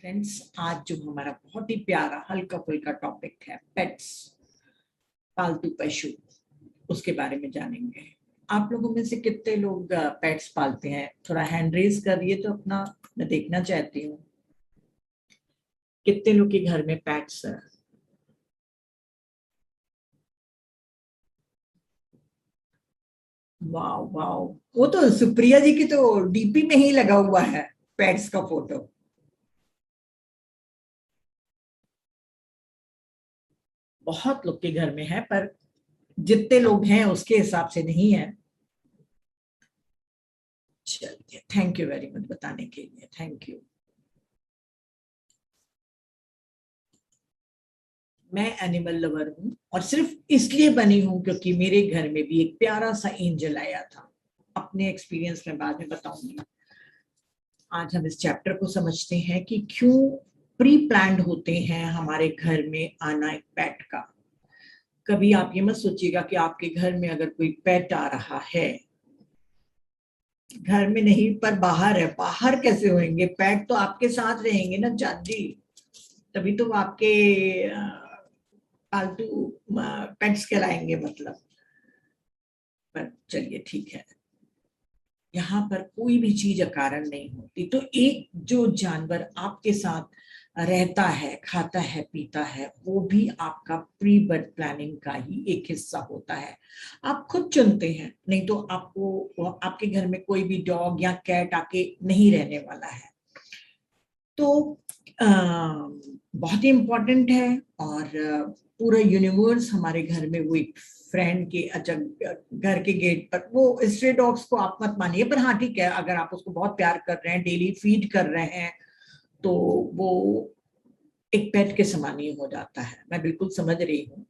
Friends, आज जो हमारा बहुत ही प्यारा हल्का फुल्का टॉपिक है पेट्स, पालतू पशु, उसके बारे में जानेंगे। आप लोगों में से कितने लोग पेट्स पालते हैं? थोड़ा हैंड रेज करिए तो अपना, मैं देखना चाहती हूँ कितने लोग के घर में पेट्स है। वाह वाह, वो तो सुप्रिया जी की तो डीपी में ही लगा हुआ है पेट्स का फोटो। बहुत लोग के घर में है, पर जितने लोग हैं उसके हिसाब से नहीं है। चलिए, थैंक यू वेरी मच बताने के लिए, थैंक यू। मैं एनिमल लवर हूँ और सिर्फ इसलिए बनी हूँ क्योंकि मेरे घर में भी एक प्यारा सा एंजल आया था। अपने एक्सपीरियंस में बाद में बताऊंगी। आज हम इस चैप्टर को समझते हैं कि क्यों प्री प्लान्ड होते हैं हमारे घर में आना एक पेट का। कभी आप ये मत सोचिएगा कि आपके घर में अगर कोई पेट आ रहा है, घर में नहीं पर बाहर है। बाहर कैसे होंगे? पेट तो आपके साथ रहेंगे ना चाची, तभी तो वो आपके पालतू पेट्स कहलाएंगे मतलब। पर चलिए ठीक है, यहाँ पर कोई भी चीज अकारण नहीं होती। तो एक जो जानवर आपके साथ रहता है, खाता है, पीता है, वो भी आपका प्री बर्थ प्लानिंग का ही एक हिस्सा होता है। आप खुद चुनते हैं, नहीं तो आपको आपके घर में कोई भी डॉग या कैट आके नहीं रहने वाला है। तो आ, बहुत ही इम्पोर्टेंट है। और पूरा यूनिवर्स हमारे घर में वो एक फ्रेंड के, अच्छा, घर के गेट पर वो स्ट्रे डॉग्स को आप मत मानिए, पर हाँ ठीक है, अगर आप उसको बहुत प्यार कर रहे हैं, डेली फीड कर रहे हैं, तो वो एक पेट के समान ही हो जाता है। मैं बिल्कुल समझ रही हूँ।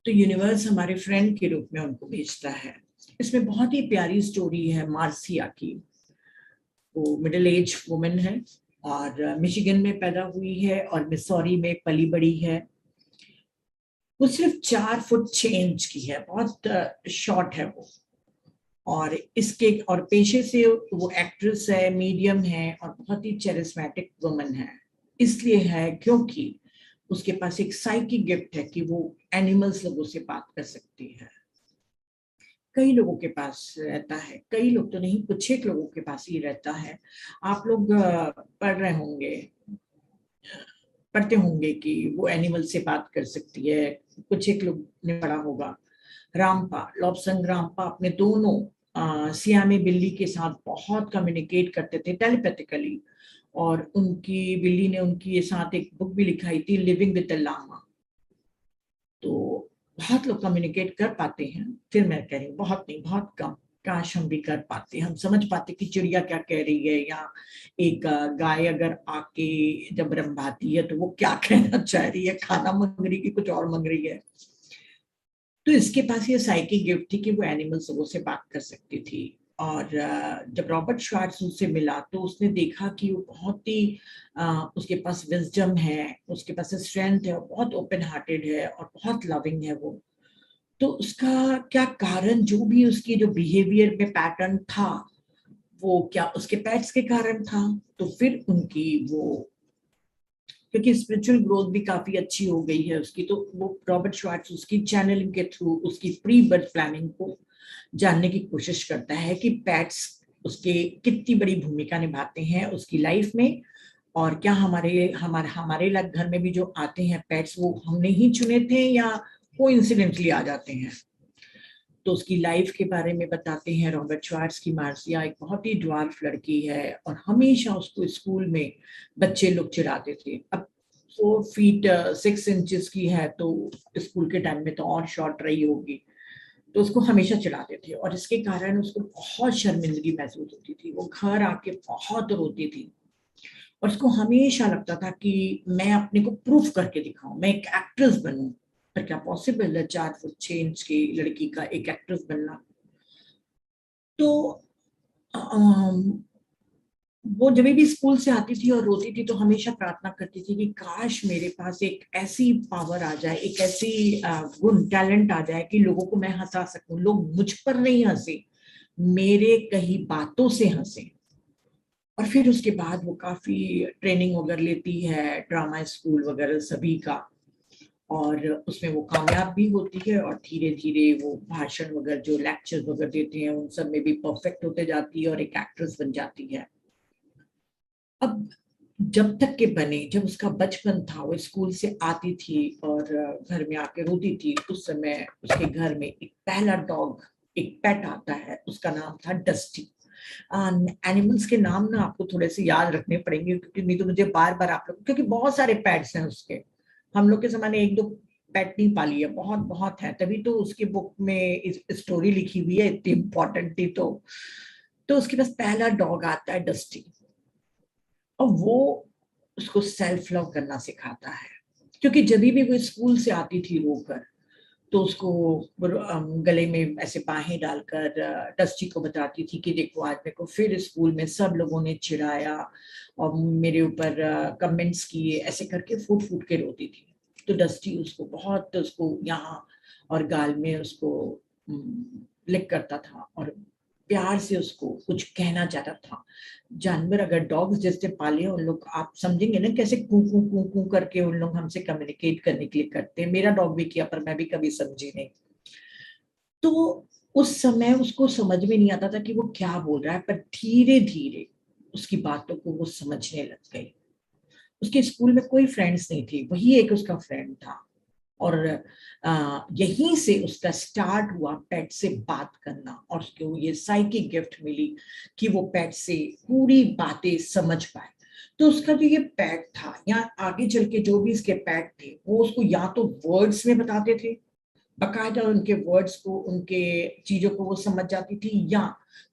तो यूनिवर्स हमारे फ्रेंड के रूप में उनको भेजता है। इसमें बहुत ही प्यारी स्टोरी है मार्सिया की। वो मिडिल एज वुमेन है और मिशिगन में पैदा हुई है और मिसौरी में पली बड़ी है। वो सिर्फ 4 फुट 6 इंच की है, बहुत शॉर्ट है वो। और इसके और पेशे से वो एक्ट्रेस है, मीडियम है और बहुत ही चेरिस्मेटिक वुमन है। इसलिए है क्योंकि उसके पास एक साइकिक गिफ्ट है कि वो एनिमल्स लोगों से बात कर सकती है। कई लोगों के पास रहता है, कई लोग तो नहीं, कुछ एक लोगों के पास ही रहता है। आप लोग पढ़ रहे होंगे, पढ़ते होंगे कि वो एनिमल से बात कर सकती है। कुछ एक लोग ने पढ़ा होगा। रामपा, लॉब्संग रामपा अपने दोनों सियामी बिल्ली के साथ बहुत कम्युनिकेट करते थे टेलीपैथिकली। और उनकी बिल्ली ने उनके साथ एक बुक भी लिखाई थी, लिविंग विद द लामा। तो बहुत लोग कम्युनिकेट कर पाते हैं। फिर मैं कह रही हूँ बहुत नहीं, बहुत कम। काश हम भी कर पाते, हम समझ पाते कि चिड़िया क्या कह रही है, या एक गाय अगर आके जब रंभाती है तो वो क्या कहना चाह रही है, खाना मांग रही है कि कुछ और मांग रही है। तो इसके पास ये साइकिक गिफ्ट थी कि वो एनिमल्स लोगों से बात कर सकती थी। और जब रॉबर्ट श्वार्ट्ज उससे मिला तो उसने देखा कि वो बहुत ही उसके पास विजडम है, उसके पास स्ट्रेंथ है और बहुत ओपन हार्टेड है और बहुत लविंग है वो। तो उसका क्या कारण, जो भी उसकी जो बिहेवियर में पैटर्न था, वो क्या उसके पेट्स के कारण था। तो फिर उनकी वो, क्योंकि स्पिरिचुअल ग्रोथ भी काफी अच्छी हो गई है उसकी, तो वो रॉबर्ट श्वार्ट्ज उसकी चैनलिंग के थ्रू उसकी प्री बर्थ प्लानिंग को जानने की कोशिश करता है कि पेट्स उसके कितनी बड़ी भूमिका निभाते हैं उसकी लाइफ में। और क्या हमारे घर में भी जो आते हैं पेट्स, वो हमने ही चुने थे या कोइंसिडेंटली आ जाते हैं। तो उसकी लाइफ के बारे में बताते हैं रॉबर्ट श्वार्ट्ज की। मार्सिया एक बहुत ही ड्वार्फ लड़की है और हमेशा उसको स्कूल में बच्चे लोग चिढ़ाते थे। अब 4 फीट 6 इंचेस की है, तो स्कूल के टाइम में तो और शॉर्ट रही होगी। तो उसको हमेशा चिढ़ाते थे और इसके कारण उसको बहुत शर्मिंदगी महसूस होती थी। वो घर आके बहुत रोती थी और उसको हमेशा लगता था कि मैं अपने को प्रूफ करके दिखाऊं, मैं एक एक्ट्रेस बनूं। पर क्या पॉसिबल है 4 फुट 6 इंच की लड़की का एक एक्ट्रेस बनना? तो अम, वो जब भी स्कूल से आती थी और रोती थी तो हमेशा प्रार्थना करती थी कि काश मेरे पास एक ऐसी पावर आ जाए, एक ऐसी गुण टैलेंट आ जाए कि लोगों को मैं हंसा सकूं, लोग मुझ पर नहीं हंसे, मेरे कहीं बातों से हंसे। और फिर उसके बाद वो काफी ट्रेनिंग वगैरह लेती है, ड्रामा स्कूल वगैरह सभी का, और उसमें वो कामयाब भी होती है और धीरे धीरे वो भाषण वगैरह जो लेक्चर वगैरह देते हैं उन सब में भी परफेक्ट होते जाती है और एक एक्ट्रेस बन जाती है। अब जब तक के बने, जब उसका बचपन था, वो स्कूल से आती थी और घर में आके रोती थी, उस समय उसके घर में एक पहला डॉग, एक पेट आता है, उसका नाम था डस्टी। एनिमल्स के नाम ना आपको थोड़े से याद रखने पड़ेंगे, क्योंकि नहीं तो मुझे बार बार आप लोग, क्योंकि बहुत सारे पेट्स हैं उसके, हम लोग के जमाने एक दो पेट नहीं पाली है, बहुत बहुत है, तभी तो उसकी बुक में इस स्टोरी लिखी हुई है, इतनी इंपॉर्टेंट थी। तो उसके पास पहला डॉग आता है डस्टी, और वो उसको सेल्फ लव करना सिखाता है। क्योंकि जब भी वो स्कूल से आती थी रोकर, तो उसको गले में ऐसे बाहें डालकर डस्टी को बताती थी कि देखो आज मेरे को फिर स्कूल में सब लोगों ने चिढ़ाया और मेरे ऊपर कमेंट्स किए, ऐसे करके फूट फूट के रोती थी। तो डस्टी उसको बहुत, उसको यहाँ और गाल में उसको लिक करता था और प्यार से उसको कुछ कहना चाहता था। जानवर अगर डॉग्स जैसे पाले उन लोग, आप समझेंगे ना कैसे कू कू कू कू करके उन लोग हमसे कम्युनिकेट करने के लिए करते हैं। मेरा डॉग भी किया, पर मैं भी कभी समझी नहीं। तो उस समय उसको समझ में नहीं आता था कि वो क्या बोल रहा है, पर धीरे धीरे उसकी बातों को वो समझने लग गई। उसके स्कूल में कोई फ्रेंड्स नहीं थी, वही एक उसका फ्रेंड था। और यहीं से उसका स्टार्ट हुआ पेट से बात करना, और उसको ये साइकिक गिफ्ट मिली कि वो पेट से पूरी बातें समझ पाए। तो उसका जो ये पेट था, या आगे चल के जो भी इसके पेट थे, वो उसको या तो वर्ड्स में बताते थे, बकायदा उनके वर्ड्स को, उनके चीजों को वो समझ जाती थी, या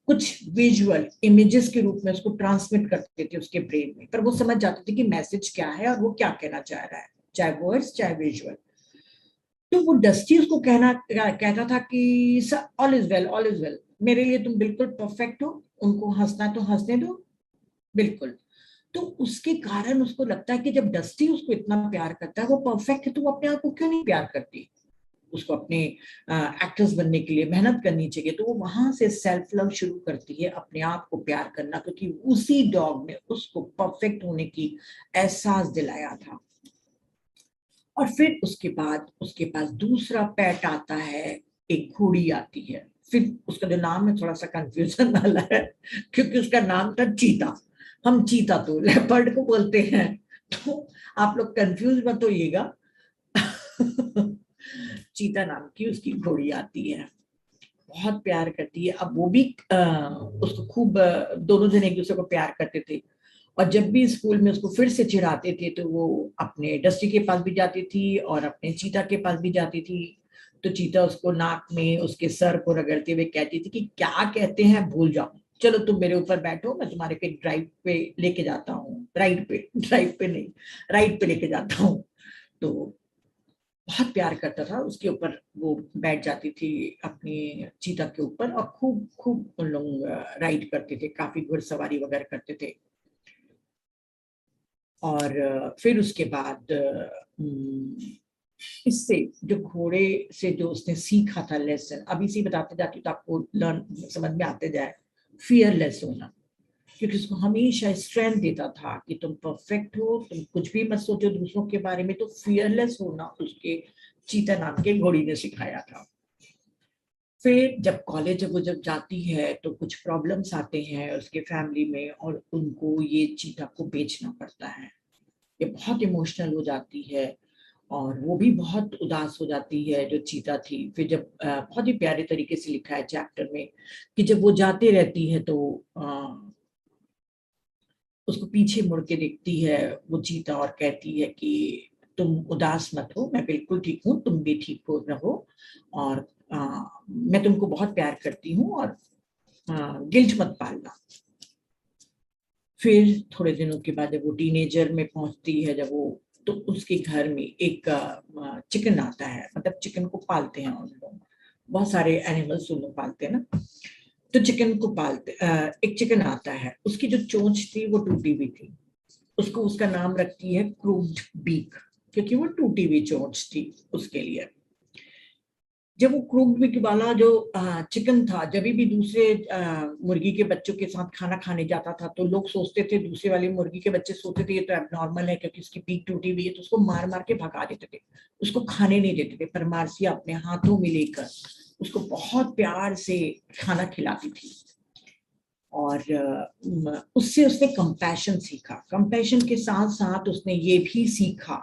कुछ विजुअल इमेजेस के रूप में उसको ट्रांसमिट करते थे उसके ब्रेन में, पर वो समझ जाती थी कि मैसेज क्या है और वो क्या कहना चाह रहा है, चाहे वर्ड्स चाहे विजुअल। तो वो डस्टी उसको कहता था कि all is well, all is well, मेरे लिए तुम बिल्कुल परफेक्ट हो, उनको हंसना तो हंसने दो, बिल्कुल। तो उसके कारण उसको लगता है कि जब डस्टी उसको इतना प्यार करता है, वो परफेक्ट है, तो वो अपने आप को क्यों नहीं प्यार करती, उसको अपने एक्ट्रेस बनने के लिए मेहनत करनी चाहिए। तो वो वहां से सेल्फ लव शुरू करती है, अपने आप को प्यार करना, क्योंकि उसी डॉग ने उसको परफेक्ट होने की एहसास दिलाया था। और फिर उसके बाद उसके पास दूसरा पेट आता है, एक घोड़ी आती है। फिर उसका जो नाम है थोड़ा सा कंफ्यूजन वाला है, क्योंकि उसका नाम था चीता। हम चीता तो लेपर्ड को बोलते हैं, तो आप लोग कंफ्यूज मत होइएगा। चीता नाम की उसकी घोड़ी आती है, बहुत प्यार करती है। अब वो भी उसको खूब, दोनों जने एक दूसरे को प्यार करते थे। और जब भी स्कूल में उसको फिर से चिढ़ाते थे, तो वो अपने डस्टी के पास भी जाती थी और अपने चीता के पास भी जाती थी। तो चीता उसको नाक में उसके सर को रगड़ते हुए कहती थी कि क्या कहते हैं भूल जाओ, चलो तुम मेरे ऊपर बैठो, मैं तुम्हारे पे ड्राइव पे लेके जाता हूँ, ड्राइव पे नहीं, राइड पे लेके जाता हूँ। तो बहुत प्यार करता था उसके ऊपर, वो बैठ जाती थी अपनी चीता के ऊपर और खूब खूब उन लोग राइड करते थे, काफी घुड़सवारी वगैरह करते थे। और फिर उसके बाद इससे जो घोड़े से जो उसने सीखा था लेसन, अभी से बताते जाती तो आपको लर्न समझ में आते जाए, फियरलेस होना। क्योंकि उसको हमेशा स्ट्रेंथ देता था कि तुम परफेक्ट हो, तुम कुछ भी मत सोचो दूसरों के बारे में, तो फियरलेस होना उसके चीता नाम के घोड़ी ने सिखाया था। फिर जब कॉलेज वो जब जाती है, तो कुछ प्रॉब्लम्स आते हैं उसके फैमिली में, और उनको ये चीता को बेचना पड़ता है। ये बहुत इमोशनल हो जाती है, और वो भी बहुत उदास हो जाती है जो चीता थी। फिर जब बहुत ही प्यारे तरीके से लिखा है चैप्टर में कि जब वो जाती रहती है, तो उसको पीछे मुड़ के देखती है वो चीता और कहती है कि तुम उदास मत हो, मैं बिल्कुल ठीक हूँ, तुम भी ठीक हो रहो, और मैं तुमको बहुत प्यार करती हूँ, और गिल्ट मत पालना। फिर थोड़े दिनों के बाद जब वो टीनेजर में पहुंचती है, जब वो, तो उसके घर में एक चिकन आता है, मतलब चिकन को पालते हैं उन लोग, बहुत सारे एनिमल्स उन लोग पालते हैं ना। तो चिकन को पालते, एक चिकन आता है, उसकी जो चोंच थी वो टूटी हुई थी, उसको उसका नाम रखती है क्रूव्ड बीक, क्योंकि वो टूटी हुई चोंच थी उसके लिए। जब वो क्रूड वाला जो चिकन था, जब भी दूसरे मुर्गी के बच्चों के साथ खाना खाने जाता था तो लोग सोचते थे, दूसरे वाले मुर्गी के बच्चे सोचते थे ये तो एबनॉर्मल है क्योंकि उसकी पीठ टूटी हुई है, तो उसको मार मार के भगा देते थे, उसको खाने नहीं देते थे। पर मार्सिया अपने हाथों में लेकर उसको बहुत प्यार से खाना खिलाती थी। और उससे उसने कंपैशन सीखा। कंपैशन के साथ साथ उसने ये भी सीखा,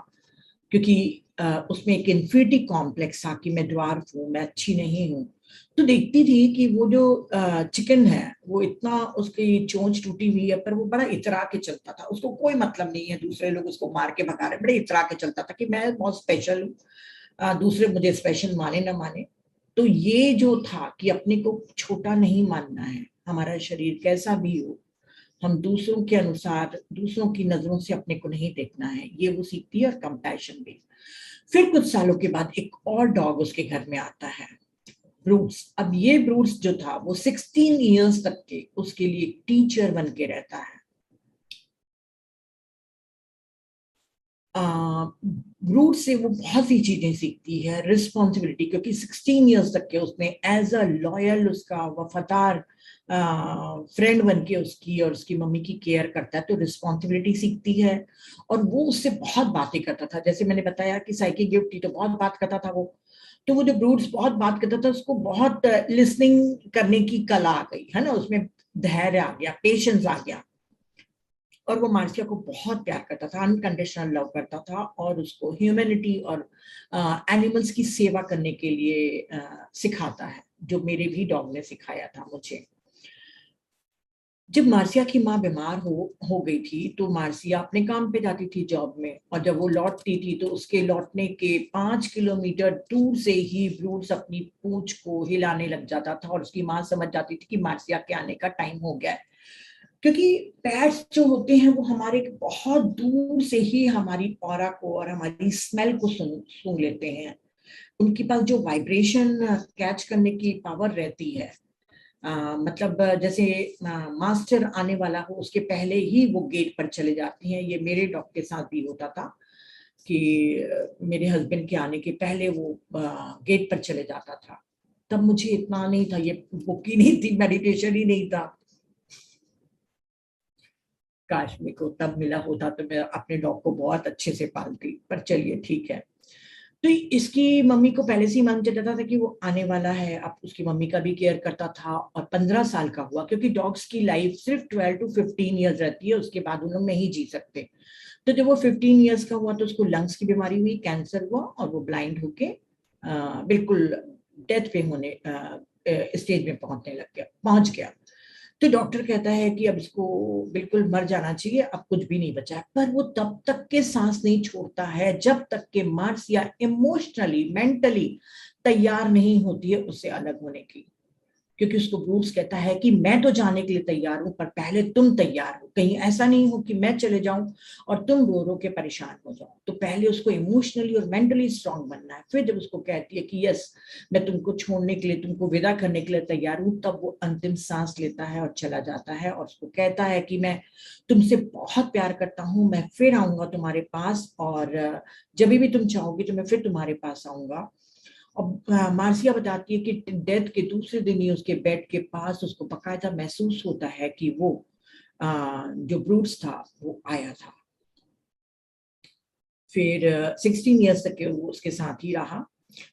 क्योंकि उसमें एक इन्फिनिटी कॉम्प्लेक्स था कि मैं ड्वार्फ हूँ, मैं अच्छी नहीं हूँ। तो देखती थी कि वो जो चिकन है वो इतना, उसकी चोंच टूटी हुई है पर वो बड़ा इतरा के चलता था, उसको कोई मतलब नहीं है दूसरे लोग उसको मार के भगा रहे, बड़े इतरा के चलता था कि मैं बहुत स्पेशल हूँ, दूसरे मुझे स्पेशल माने ना माने। तो ये जो था कि अपने को छोटा नहीं मानना है, हमारा शरीर कैसा भी हो, हम दूसरों के अनुसार, दूसरों की नजरों से अपने को नहीं देखना है, ये वो सीखती है। और कंपैशन भी। फिर कुछ सालों के बाद एक और डॉग उसके घर में आता है, ब्रूस। अब ये ब्रूस जो था वो 16 इयर्स तक के उसके लिए टीचर बन के रहता है। ब्रूट से वो बहुत सी चीजें सीखती है, रिस्पॉन्सिबिलिटी, क्योंकि 16 इयर्स तक के उसने एज अ लॉयल, उसका वफादार फ्रेंड बन के उसकी और उसकी मम्मी की केयर करता है, तो रिस्पॉन्सिबिलिटी सीखती है। और वो उससे बहुत बातें करता था, जैसे मैंने बताया कि साइकिल गिफ्ट थी तो बहुत बात करता था वो। तो वो जो ब्रूट्स बहुत बात करता था, उसको बहुत लिसनिंग करने की कला आ गई है ना, उसमें धैर्य आ गया, पेशेंस आ गया। और वो मार्सिया को बहुत प्यार करता था, अनकंडीशनल लव करता था, और उसको ह्यूमैनिटी और एनिमल्स की सेवा करने के लिए सिखाता है, जो मेरे भी डॉग ने सिखाया था मुझे। जब मार्सिया की माँ बीमार हो गई थी तो मार्सिया अपने काम पे जाती थी, जॉब में, और जब वो लौटती थी तो उसके लौटने के 5 किलोमीटर दूर से ही ब्रूट्स अपनी पूंछ को हिलाने लग जाता था, और उसकी माँ समझ जाती थी कि मार्सिया के आने का टाइम हो गया है। क्योंकि पैट्स जो होते हैं वो हमारे बहुत दूर से ही हमारी ऑरा को और हमारी स्मेल को सूंघ लेते हैं। उनके पास जो वाइब्रेशन कैच करने की पावर रहती है, मतलब जैसे मास्टर आने वाला हो उसके पहले ही वो गेट पर चले जाती हैं। ये मेरे डॉग के साथ भी होता था कि मेरे हस्बैंड के आने के पहले वो गेट पर चले जाता था। तब मुझे इतना नहीं था, ये बुक ही नहीं थी, मेडिटेशन ही नहीं था। काश मेरे को तब मिला होता तो मैं अपने डॉग को बहुत अच्छे से पालती, पर चलिए ठीक है। तो इसकी मम्मी को पहले से ही मालूम चलता था कि वो आने वाला है। अब उसकी मम्मी का भी केयर करता था, और 15 साल का हुआ, क्योंकि डॉग्स की लाइफ सिर्फ 12 to 15 ईयर्स रहती है, उसके बाद उन लोग नहीं जी सकते। तो जब वो 15 ईयर्स का हुआ तो उसको लंग्स की बीमारी हुई, कैंसर हुआ, और वो ब्लाइंड होके बिल्कुल डेथ पे होने स्टेज में पहुंच गया। तो डॉक्टर कहता है कि अब इसको बिल्कुल मर जाना चाहिए, अब कुछ भी नहीं बचा है। पर वो तब तक के सांस नहीं छोड़ता है जब तक कि मार्सिया इमोशनली, मेंटली तैयार नहीं होती है उससे अलग होने की। क्योंकि उसको ब्रूस कहता है कि मैं तो जाने के लिए तैयार हूं, पर पहले तुम तैयार हो, कहीं ऐसा नहीं हो कि मैं चले जाऊं और तुम रो रो के परेशान हो जाओ। तो पहले उसको इमोशनली और मेंटली स्ट्रांग बनना है। फिर जब उसको कहती है कि यस, मैं तुमको छोड़ने के लिए, तुमको विदा करने के लिए तैयार हूं, तब वो अंतिम सांस लेता है और चला जाता है, और उसको कहता है कि मैं तुमसे बहुत प्यार करता हूं, मैं फिर आऊंगा तुम्हारे पास, और जब भी तुम चाहोगे तो मैं फिर तुम्हारे पास आऊंगा। और मार्सिया बताती है कि डेथ के दूसरे दिन ही उसके बेड के पास उसको बकायदा महसूस होता है कि वो जो ब्रूट्स था वो आया था। फिर 16 ईयर्स तक के वो उसके साथ ही रहा।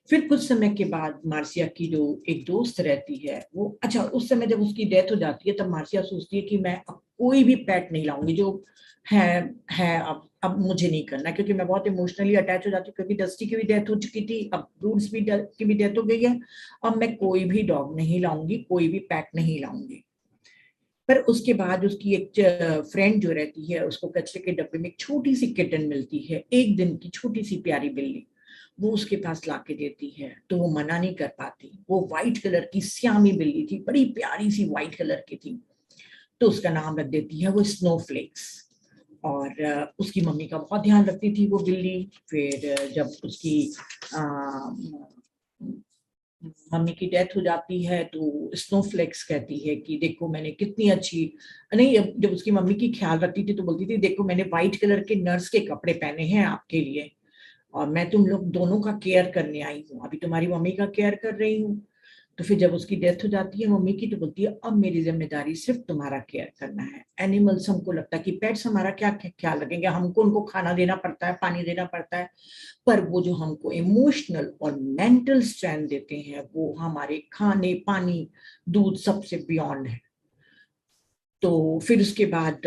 फिर कुछ समय के बाद मार्सिया की जो एक दोस्त रहती है वो, अच्छा, उस समय जब उसकी डेथ हो जाती है तब मार्सिया सोचती है कि मैं अब कोई भी पेट नहीं लाऊंगी, जो है है अब मुझे नहीं करना, क्योंकि मैं बहुत इमोशनली अटैच हो जाती हूँ, क्योंकि डस्टी की भी डेथ हो चुकी थी, अब ब्रूट्स भी की भी डेथ हो गई है। अब मैं कोई भी डॉग नहीं लाऊंगी, कोई भी पेट नहीं लाऊंगी। पर उसके बाद उसकी एक फ्रेंड जो रहती है, उसको कचरे के डब्बे में एक छोटी सी किटन मिलती है, एक दिन की छोटी सी प्यारी बिल्ली, वो उसके पास लाके देती है। तो वो मना नहीं कर पाती। वो व्हाइट कलर की श्यामी बिल्ली थी, बड़ी प्यारी सी व्हाइट कलर की थी। तो उसका नाम रख देती है वो स्नोफ्लेक्स। और उसकी मम्मी का बहुत ध्यान रखती थी वो बिल्ली। फिर जब उसकी मम्मी की डेथ हो जाती है तो स्नोफ्लेक्स कहती है कि देखो मैंने कितनी अच्छी, नहीं, जब उसकी मम्मी की ख्याल रखती थी तो बोलती थी देखो मैंने व्हाइट कलर के नर्स के कपड़े पहने हैं आपके लिए, और मैं तुम लोग दोनों का केयर करने आई हूँ, अभी तुम्हारी मम्मी का केयर कर रही हूँ। तो फिर जब उसकी डेथ हो जाती है मम्मी की, तो बोलती है अब मेरी जिम्मेदारी सिर्फ तुम्हारा केयर करना है। एनिमल्स हमको लगता है कि पेट्स हमारा क्या ख्याल रखेंगे, हमको उनको खाना देना पड़ता है, पानी देना पड़ता है, पर वो जो हमको इमोशनल और मेंटल स्ट्रेंथ देते हैं वो हमारे खाने पानी दूध सबसे बियॉन्ड है। तो फिर उसके बाद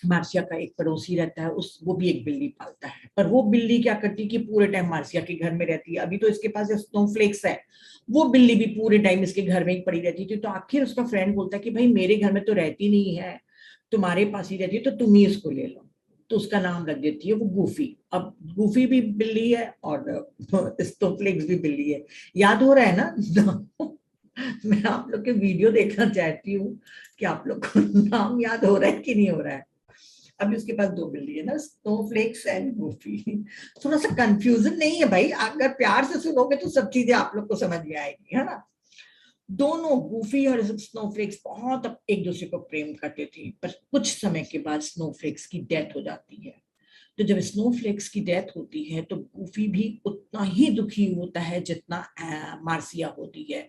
मार्सिया का एक पड़ोसी रहता है, उस वो भी एक बिल्ली पालता है, पर वो बिल्ली क्या करती है कि पूरे टाइम मार्सिया के घर में रहती है। अभी तो इसके पास स्नोफ्लेक्स है, वो बिल्ली भी पूरे टाइम इसके घर में ही पड़ी रहती थी। तो आखिर उसका फ्रेंड बोलता है कि भाई मेरे घर में तो रहती नहीं है, तुम्हारे पास ही रहती है, तो तुम ही इसको ले लो। तो उसका नाम रख देती है वो गूफी। अब गूफी भी बिल्ली है और स्नोफ्लेक्स भी बिल्ली है। याद हो रहा है ना? मैं आप लोग के वीडियो देखना चाहती हूँ कि आप लोग को नाम याद हो रहा है कि नहीं हो रहा है। अभी उसके पास दो बिल्ली है ना, स्नोफ्लेक्स एंड गूफी। थोड़ा सा कंफ्यूजन नहीं है भाई, अगर प्यार से सुनोगे तो सब चीजें आप लोग को समझ में आएगी, है ना। दोनों गूफी और स्नोफ्लेक्स बहुत एक दूसरे को प्रेम करते थे, पर कुछ समय के बाद स्नोफ्लेक्स की डेथ हो जाती है। तो जब स्नोफ्लेक्स की डेथ होती है तो गूफी भी उतना ही दुखी होता है जितना मार्सिया होती है,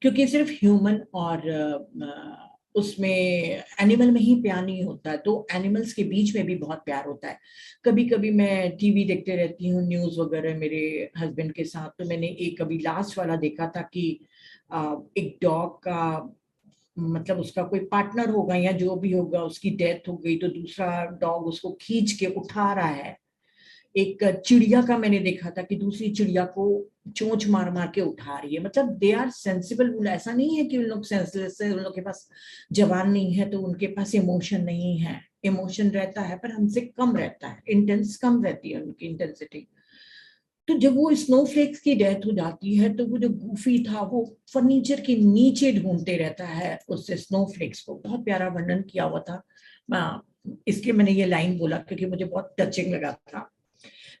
क्योंकि सिर्फ ह्यूमन और उसमें एनिमल में ही प्यार नहीं होता है, तो एनिमल्स के बीच में भी बहुत प्यार होता है। कभी कभी मैं टीवी देखते रहती हूँ, न्यूज वगैरह मेरे हस्बैंड के साथ, तो मैंने एक अभी लास्ट वाला देखा था कि एक डॉग का मतलब उसका कोई पार्टनर होगा या जो भी होगा, उसकी डेथ हो गई, तो दूसरा डॉग उसको खींच के उठा रहा है। एक चिड़िया का मैंने देखा था कि दूसरी चिड़िया को चोंच मार मार के उठा रही है। मतलब दे आर सेंसिबल, ऐसा नहीं है कि उन लोग सेंसलेस है, उन लोग के पास जवान नहीं है तो उनके पास इमोशन नहीं है। इमोशन रहता है पर हमसे कम रहता है, इंटेंस कम रहती है उनकी इंटेंसिटी। तो जब वो स्नोफ्लेक्स की डेथ हो जाती है तो वो जो गूफी था वो फर्नीचर के नीचे ढूंढते रहता है उस स्नोफ्लेक्स को। बहुत प्यारा वर्णन किया हुआ था, इसलिए मैंने ये लाइन बोला क्योंकि मुझे बहुत टचिंग लगा था।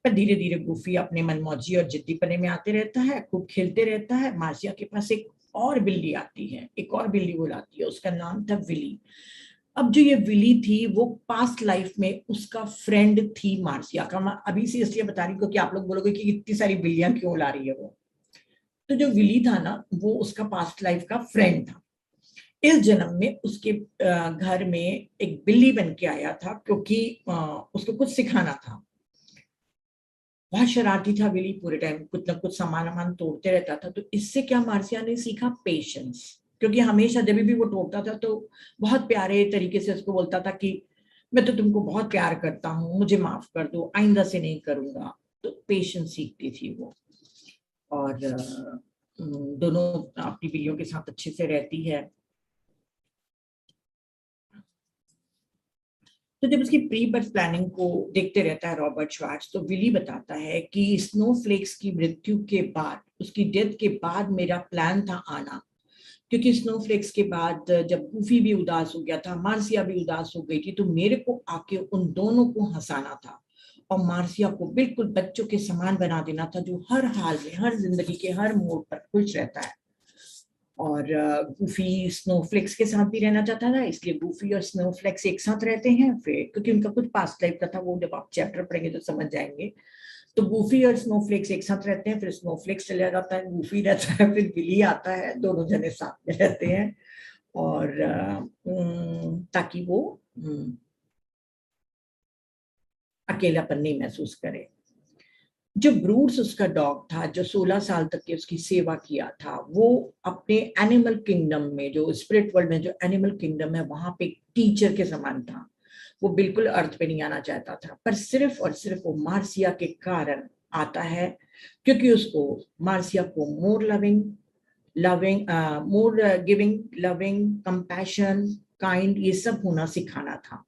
पर धीरे धीरे गूफी अपने मनमौजी और जिद्दीपने में आते रहता है, खूब खेलते रहता है। मार्सिया के पास एक और बिल्ली आती है, एक और बिल्ली वो लाती है, उसका नाम था विली। अब जो ये विली थी वो पास्ट लाइफ में उसका फ्रेंड थी मार्सिया का। मैं अभी से इसलिए बता रही हूँ क्योंकि आप लोग बोलोगे कि इतनी सारी बिल्लियां क्यों ला रही है वो। तो जो विली था ना वो उसका पास्ट लाइफ का फ्रेंड था। इस जन्म में उसके घर में एक बिल्ली बन के आया था क्योंकि उसको कुछ सिखाना था। बहुत शरारती था विली, पूरे टाइम कुछ ना कुछ सामान वामान तोड़ते रहता था। तो इससे क्या मार्सिया ने सीखा, पेशेंस। क्योंकि हमेशा जब भी वो तोड़ता था तो बहुत प्यारे तरीके से उसको बोलता था कि मैं तो तुमको बहुत प्यार करता हूँ, मुझे माफ कर दो, आइंदा से नहीं करूंगा। तो पेशेंस सीखती थी वो। और दोनों अपनी बिल्लियों के साथ अच्छे से रहती है। तो जब उसकी प्री बर्थ प्लानिंग को देखते रहता है रॉबर्ट श्वार्ट्ज, तो विली बताता है कि स्नोफ्लेक्स की मृत्यु के बाद, उसकी डेथ के बाद मेरा प्लान था आना। क्योंकि स्नोफ्लेक्स के बाद जब गूफी भी उदास हो गया था, मार्सिया भी उदास हो गई थी, तो मेरे को आके उन दोनों को हंसाना था और मार्सिया को बिल्कुल बच्चों के समान बना देना था, जो हर हाल में, हर जिंदगी के हर मोड़ पर खुश रहता है। और गूफी स्नोफ्लेक्स के साथ भी रहना चाहता था, इसलिए गूफी और स्नोफ्लेक्स एक साथ रहते हैं फिर, क्योंकि उनका कुछ पास्ट लाइफ का था, वो जब आप चैप्टर पढ़ेंगे तो समझ जाएंगे। तो गूफी और स्नोफ्लेक्स एक साथ रहते हैं, फिर स्नोफ्लेक्स चला जाता है, गूफी रहता है, फिर बिली आता है, दोनों जने साथ में रहते हैं। और ताकि वो अकेलापन नहीं महसूस करे। जो ब्रूट्स उसका डॉग था, जो 16 साल तक की उसकी सेवा किया था, वो अपने एनिमल किंगडम में, जो स्पिरिट वर्ल्ड में जो एनिमल किंगडम है, वहां पे टीचर के समान था। वो बिल्कुल अर्थ पे नहीं आना चाहता था, पर सिर्फ और सिर्फ वो मार्सिया के कारण आता है, क्योंकि उसको मार्सिया को मोर लविंग लविंग मोर गिविंग, लविंग, कंपैशन, काइंड, ये सब होना सिखाना था।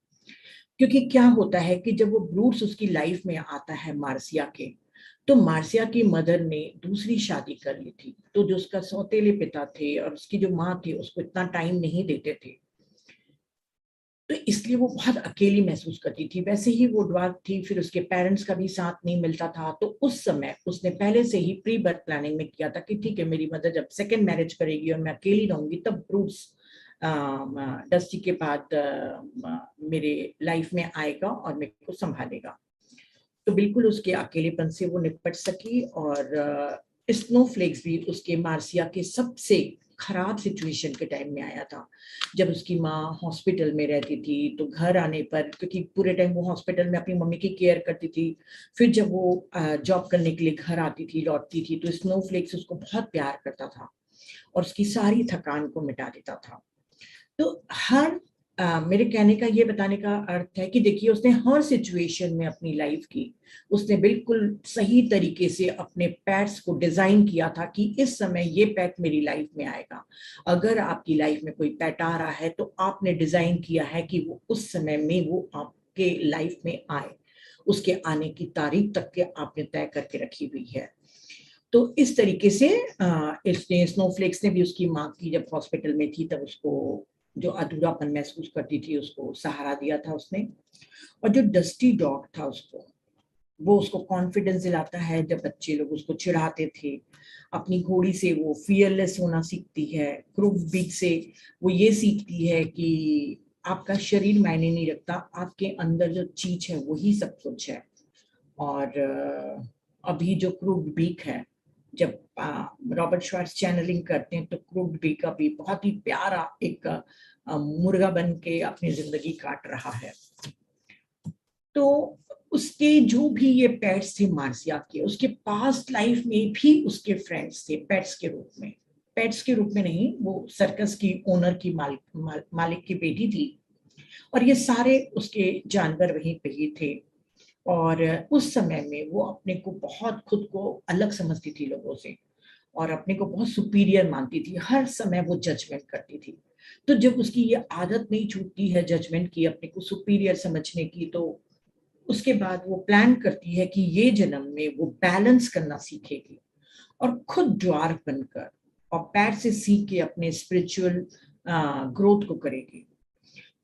क्योंकि क्या होता है कि जब वो ब्रूट्स उसकी लाइफ में आता है मार्सिया के, तो मार्सिया की मदर ने दूसरी शादी कर ली थी, तो जो उसका सौतेले पिता थे और उसकी जो माँ थी उसको इतना टाइम नहीं देते थे, तो इसलिए वो बहुत अकेली महसूस करती थी। वैसे ही वो ड्वार्फ थी, फिर उसके पेरेंट्स का भी साथ नहीं मिलता था। तो उस समय उसने पहले से ही प्री बर्थ प्लानिंग में किया था कि ठीक है, मेरी मदर जब सेकेंड मैरिज करेगी और मैं अकेली रहूंगी तब ब्रूस डस्टी के बाद मेरे लाइफ में आएगा और मेरे को संभालेगा। तो बिल्कुल उसके अकेलेपन से वो निपट सकी। और स्नोफ्लेक्स भी उसके मार्सिया के सबसे खराब सिचुएशन के टाइम में आया था, जब उसकी माँ हॉस्पिटल में रहती थी। तो घर आने पर, क्योंकि पूरे टाइम वो हॉस्पिटल में अपनी मम्मी की केयर करती थी, फिर जब वो जॉब करने के लिए घर आती थी, लौटती थी, तो स्नोफ्लेक्स उसको बहुत प्यार करता था और उसकी सारी थकान को मिटा देता था। तो हर मेरे कहने का, ये बताने का अर्थ है कि देखिए, उसने हर सिचुएशन में अपनी लाइफ की, उसने बिल्कुल सही तरीके से अपने पेट्स को डिजाइन किया था कि इस समय ये पेट मेरी लाइफ में आएगा। अगर आपकी लाइफ में कोई पेट आ रहा है तो आपने डिजाइन किया है कि वो उस समय में वो आपके लाइफ में आए, उसके आने की तारीख तक के आपने तय करके रखी हुई है। तो इस तरीके से इसने, स्नोफ्लेक्स ने भी उसकी माँ की जब हॉस्पिटल में थी तब उसको जो अधूरापन महसूस करती थी, उसको सहारा दिया था उसने। और जो डस्टी डॉग था, उसको, वो उसको कॉन्फिडेंस दिलाता है। जब बच्चे लोग उसको चिढ़ाते थे, अपनी घोड़ी से वो फियरलेस होना सीखती है। क्रूक बीक से वो ये सीखती है कि आपका शरीर मायने नहीं रखता, आपके अंदर जो चीज है वही सब कुछ है। और अभी जो क्रूक बीक है, जब रॉबर्ट श्वार्ट्ज चैनलिंग करते हैं तो क्रूक बीक का भी बहुत ही प्यारा एक मुर्गा बन के अपनी जिंदगी काट रहा है। तो उसके जो भी ये पेट्स थे मार्सिया के, उसके पास्ट लाइफ में भी उसके फ्रेंड्स थे पेट्स के रूप में। पेट्स के रूप में नहीं, वो सर्कस की ओनर की मालिक की बेटी थी, और ये सारे उसके जानवर वहीं पे ही थे। और उस समय में वो अपने को बहुत, खुद को अलग समझती थी लोगों से, और अपने को बहुत सुपीरियर मानती थी। हर समय वो जजमेंट करती थी। तो जब उसकी ये आदत नहीं छूटती है जजमेंट की, अपने को सुपीरियर समझने की, तो उसके बाद वो प्लान करती है कि ये जन्म में वो बैलेंस करना सीखेगी और खुद ड्वार्फ बनकर और पैर से सीख के अपने स्पिरिचुअल ग्रोथ को करेगी।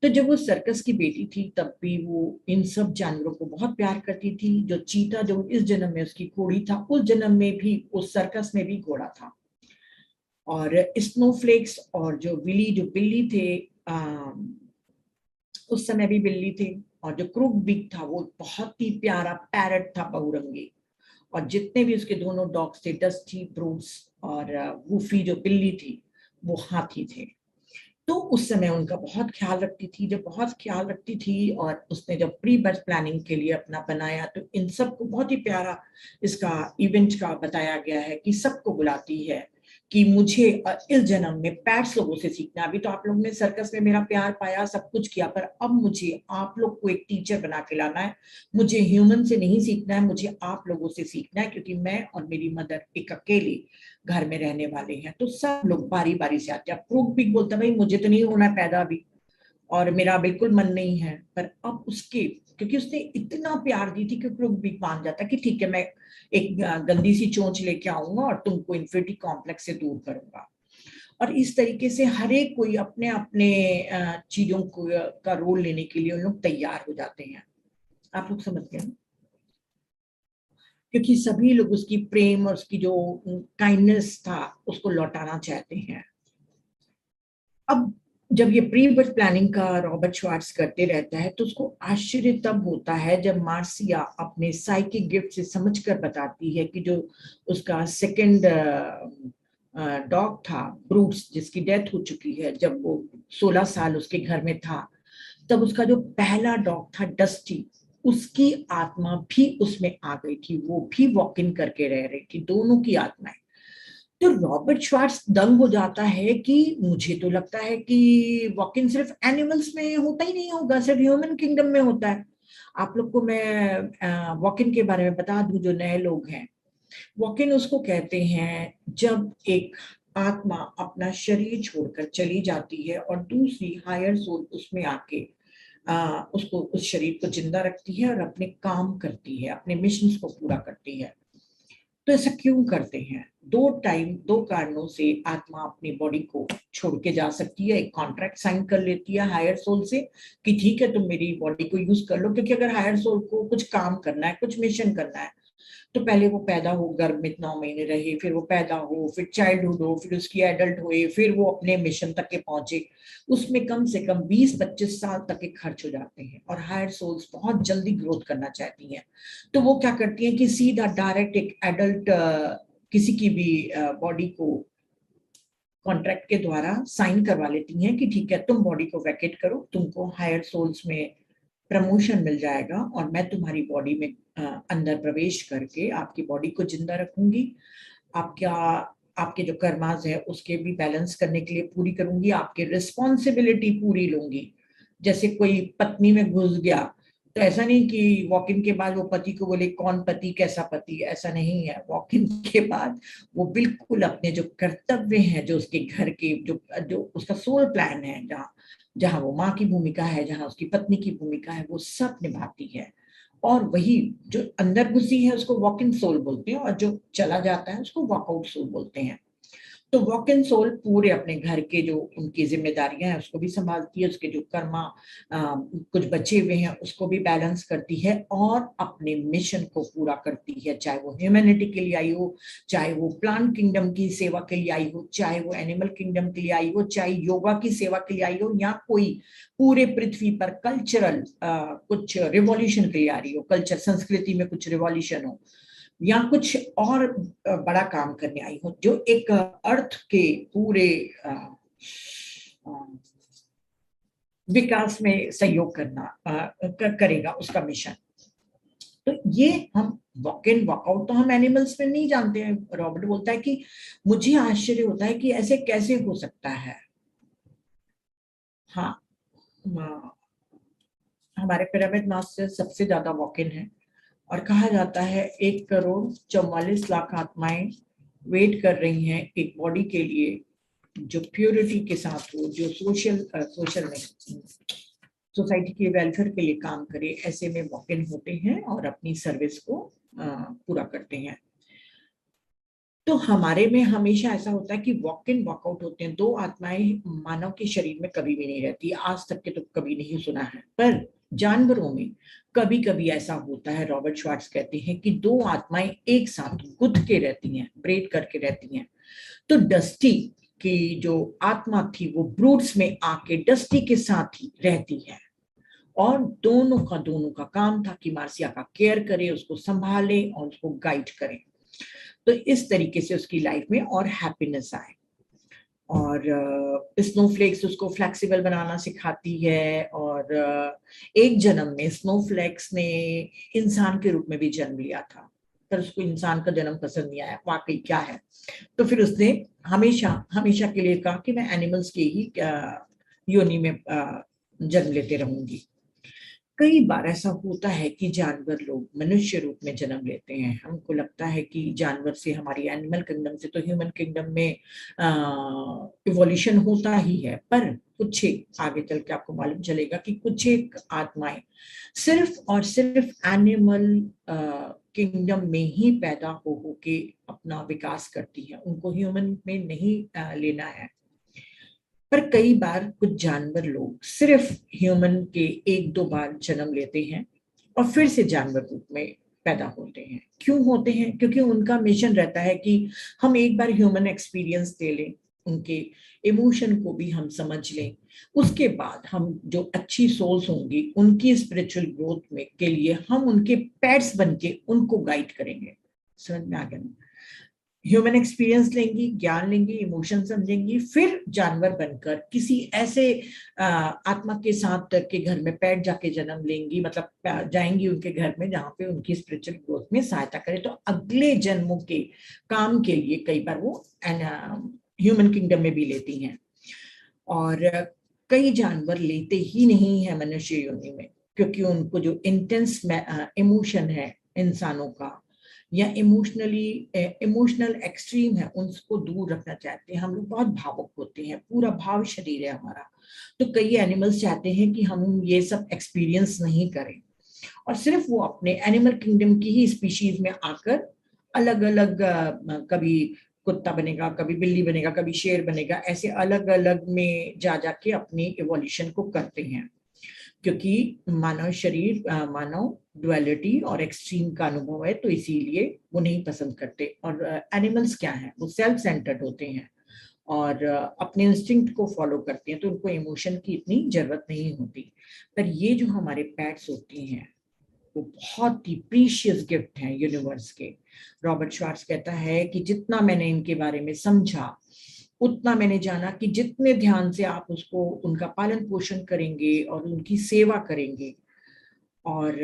तो जब वो सर्कस की बेटी थी तब भी वो इन सब जानवरों को बहुत प्यार करती थी। जो चीता जो इस जन्म में उसकी घोड़ी था, उस जन्म में भी उस सर्कस में भी घोड़ा था। और स्नोफ्लेक्स और जो विली, जो बिल्ली थे, उस समय भी बिल्ली थी। और जो क्रूक बिग था वो बहुत ही प्यारा पैरट था, बहुरंगी। और जितने भी उसके दोनों डॉग्स थे, डस्टी, ब्रूस और वूफी जो बिल्ली थी, वो हाथी थे। तो उस समय उनका बहुत ख्याल रखती थी, जब बहुत ख्याल रखती थी। और उसने जब प्री बर्थ प्लानिंग के लिए अपना बनाया, तो इन सबको बहुत ही प्यारा इसका इवेंट का बताया गया है कि सबको बुलाती है कि मुझे इस जन्म में पैट्स लोगों से सीखना। अभी तो आप लोगों ने सर्कस में मेरा प्यार पाया, सब कुछ किया, पर अब मुझे आप लोग को एक टीचर बना के लाना है। मुझे ह्यूमन से नहीं सीखना है, मुझे आप लोगों से सीखना है, क्योंकि मैं और मेरी मदर एक अकेले घर में रहने वाले हैं। तो सब लोग बारी बारी से आते हैं। प्रूफ भी बोलता भाई मुझे तो नहीं होना पैदा अभी, और मेरा बिल्कुल मन नहीं है। पर अब उसके, क्योंकि उसने इतना प्यार दी थी कि प्रूफ भी मान जाता कि ठीक है, मैं एक गंदी सी चोंच लेके आऊंगा और तुमको इन्फिनिटी कॉम्प्लेक्स से दूर करूंगा। और इस तरीके से हर एक कोई अपने अपने चीजों को का रोल लेने के लिए उन लोग तैयार हो जाते हैं। आप लोग समझ गए, क्योंकि सभी लोग उसकी प्रेम और उसकी जो काइंडनेस था उसको लौटाना चाहते हैं। अब जब ये प्री बर्थ प्लानिंग का रॉबर्ट श्वार्ट्ज करते रहता है, तो उसको आश्चर्य तब होता है जब मार्सिया अपने साइकिक गिफ्ट से समझकर बताती है कि जो उसका सेकंड डॉग था, ब्रूट्स, जिसकी डेथ हो चुकी है जब वो 16 साल उसके घर में था, तब उसका जो पहला डॉग था डस्टी, उसकी आत्मा भी उसमें आ गई थी। वो भी वॉक इन करके रह रही थी, दोनों की आत्माएं। तो रॉबर्ट श्वार्ट्ज दंग हो जाता है कि मुझे तो लगता है कि वॉक इन सिर्फ एनिमल्स में होता ही नहीं होगा, सिर्फ ह्यूमन किंगडम में होता है। आप लोग को मैं वॉक इन के बारे में बता दूं, जो नए लोग हैं, वॉक इन उसको कहते हैं जब एक आत्मा अपना शरीर छोड़कर चली जाती है और दूसरी हायर सोल उसमें आके उसको, उस शरीर को जिंदा रखती है और अपने काम करती है, अपने मिशन को पूरा करती है। तो ऐसा क्यों करते हैं? दो कारणों से आत्मा अपनी बॉडी को छोड़ के जा सकती है। एक कॉन्ट्रैक्ट साइन कर लेती है हायर सोल से कि ठीक है तुम मेरी बॉडी को यूज कर लो, क्योंकि अगर हायर सोल को कुछ काम करना है, कुछ मिशन करना है, तो पहले वो पैदा हो, गर्भ में 9 महीने रहे, फिर वो पैदा हो, फिर चाइल्डहुड हो, फिर उसकी एडल्ट हुए, फिर वो अपने मिशन तक के पहुंचे, उसमें कम से कम 20-25 साल तक के खर्च हो जाते हैं। और हायर सोल्स बहुत जल्दी ग्रोथ करना चाहती हैं, तो वो क्या करती हैं कि सीधा डायरेक्ट एक एडल्ट किसी की भी बॉडी को कॉन्ट्रैक्ट के द्वारा साइन करवा लेती हैं कि ठीक है, तुम बॉडी को वैकेट करो, तुमको हायर सोल्स में प्रमोशन मिल जाएगा और मैं तुम्हारी बॉडी में अंदर प्रवेश करके आपकी बॉडी को जिंदा रखूंगी, आपका आपके जो कर्माज है उसके भी बैलेंस करने के लिए पूरी करूंगी, आपकी रिस्पॉन्सिबिलिटी पूरी लूंगी। जैसे कोई पत्नी में घुस गया तो ऐसा नहीं कि वॉक इन के बाद वो पति को बोले कौन पति कैसा पति, ऐसा नहीं है। वॉक इन के बाद वो बिल्कुल अपने जो कर्तव्य हैं, जो उसके घर के जो जो उसका सोल प्लान है, जहाँ जहाँ वो माँ की भूमिका है, जहाँ उसकी पत्नी की भूमिका है, वो सब निभाती है। और वही जो अंदर घुसी है उसको वॉक इन सोल बोलते हैं, और जो चला जाता है उसको वॉकआउट सोल बोलते हैं। तो वॉक इन सोल पूरे अपने घर के जो उनकी जिम्मेदारियां हैं उसको भी संभालती है, उसके जो कर्मा कुछ बचे हुए हैं उसको भी बैलेंस करती है और अपने मिशन को पूरा करती है, चाहे वो ह्यूमैनिटी के लिए आई हो, चाहे वो प्लांट किंगडम की सेवा के लिए आई हो, चाहे वो एनिमल किंगडम के लिए आई हो, चाहे योगा की सेवा के लिए आई हो, या कोई पूरे पृथ्वी पर कल्चरल कुछ रिवॉल्यूशन के लिए आ रही हो, कल्चर संस्कृति में कुछ रिवॉल्यूशन हो, या कुछ और बड़ा काम करने आई हो, जो एक अर्थ के पूरे विकास में सहयोग करेगा उसका मिशन। तो ये हम वॉक इन वॉकआउट तो हम एनिमल्स में नहीं जानते हैं। रॉबर्ट बोलता है कि मुझे आश्चर्य होता है कि ऐसे कैसे हो सकता है। हाँ, हमारे पिरामिड मास्टर सबसे ज्यादा वॉक इन है, और कहा जाता है 1,44,00,000 आत्माएं वेट कर रही हैं एक बॉडी के लिए जो प्योरिटी के साथ हो, जो सोशल में सोसाइटी के वेलफेयर के लिए काम करे। ऐसे में वॉक इन होते हैं और अपनी सर्विस को पूरा करते हैं। तो हमारे में हमेशा ऐसा होता है कि वॉक इन वॉकआउट होते हैं। 2 आत्माएं मानव के शरीर में कभी भी नहीं रहती, आज तक के तो कभी नहीं सुना है, पर जानवरों में कभी कभी ऐसा होता है। रॉबर्ट श्वार्ट्ज कहते हैं कि 2 आत्माएं एक साथ गुथ के रहती हैं, ब्रेड करके रहती हैं। तो डस्टी की जो आत्मा थी वो ब्रूड्स में आके डस्टी के साथ ही रहती है, और दोनों का काम था कि मार्सिया का केयर करे, उसको संभाले और उसको गाइड करे। तो इस तरीके से उसकी लाइफ में और हैप्पीनेस आए। और स्नोफ्लेक्स उसको फ्लेक्सिबल बनाना सिखाती है, और एक जन्म में स्नोफ्लेक्स ने इंसान के रूप में भी जन्म लिया था, पर उसको इंसान का जन्म पसंद नहीं आया, वाकई क्या है। तो फिर उसने हमेशा हमेशा के लिए कहा कि मैं एनिमल्स के ही योनि में जन्म लेते रहूंगी। कई बार ऐसा होता है कि जानवर लोग मनुष्य रूप में जन्म लेते हैं। हमको लगता है कि जानवर से, हमारी एनिमल किंगडम से तो ह्यूमन किंगडम में इवोल्यूशन होता ही है, पर कुछ एक आगे चल के आपको मालूम चलेगा कि कुछ एक आत्माएं सिर्फ और सिर्फ एनिमल किंगडम में ही पैदा हो के अपना विकास करती है, उनको ह्यूमन में नहीं लेना है। पर कई बार कुछ जानवर लोग सिर्फ ह्यूमन के 1-2 बार जन्म लेते हैं और फिर से जानवर रूप में पैदा होते हैं। क्यों होते हैं? क्योंकि उनका मिशन रहता है कि हम एक बार ह्यूमन एक्सपीरियंस ले लें, उनके इमोशन को भी हम समझ लें, उसके बाद हम जो अच्छी सोल्स होंगी उनकी स्पिरिचुअल ग्रोथ में के लिए हम उनके पेट्स बन के उनको गाइड करेंगे। समझ में आ गया ना? ह्यूमन एक्सपीरियंस लेंगी, ज्ञान लेंगी, इमोशन समझेंगी, फिर जानवर बनकर किसी ऐसे आत्मा के साथ के घर में पैट जाके जन्म लेंगी, मतलब जाएंगी उनके घर में जहाँ पे उनकी स्पिरिचुअल ग्रोथ में सहायता करे। तो अगले जन्मों के काम के लिए कई बार वो ह्यूमन किंगडम में भी लेती हैं। और कई जानवर लेते ही नहीं है मनुष्य योनि में, क्योंकि उनको जो इंटेंस इमोशन है इंसानों का, या इमोशनल एक्सट्रीम है, उनको दूर रखना चाहते हैं। हम लोग बहुत भावुक होते हैं, पूरा भाव शरीर है हमारा, तो कई एनिमल्स चाहते हैं कि हम ये सब एक्सपीरियंस नहीं करें, और सिर्फ वो अपने एनिमल किंगडम की ही स्पीशीज में आकर अलग अलग, कभी कुत्ता बनेगा, कभी बिल्ली बनेगा, कभी शेर बनेगा, ऐसे अलग अलग में जा जाके अपनी इवोल्यूशन को करते हैं। क्योंकि मानव शरीर मानव डुअलिटी और एक्सट्रीम का अनुभव है, तो इसीलिए वो नहीं पसंद करते। और एनिमल्स क्या है, वो सेल्फ सेंटर्ड होते हैं और अपने इंस्टिंक्ट को फॉलो करते हैं, तो उनको इमोशन की इतनी जरूरत नहीं होती। पर ये जो हमारे पेट्स होते हैं वो बहुत ही प्रीशियस गिफ्ट हैं यूनिवर्स के। रॉबर्ट श्वार्ट्ज कहता है कि जितना मैंने इनके बारे में समझा, उतना मैंने जाना कि जितने ध्यान से आप उसको उनका पालन पोषण करेंगे और उनकी सेवा करेंगे और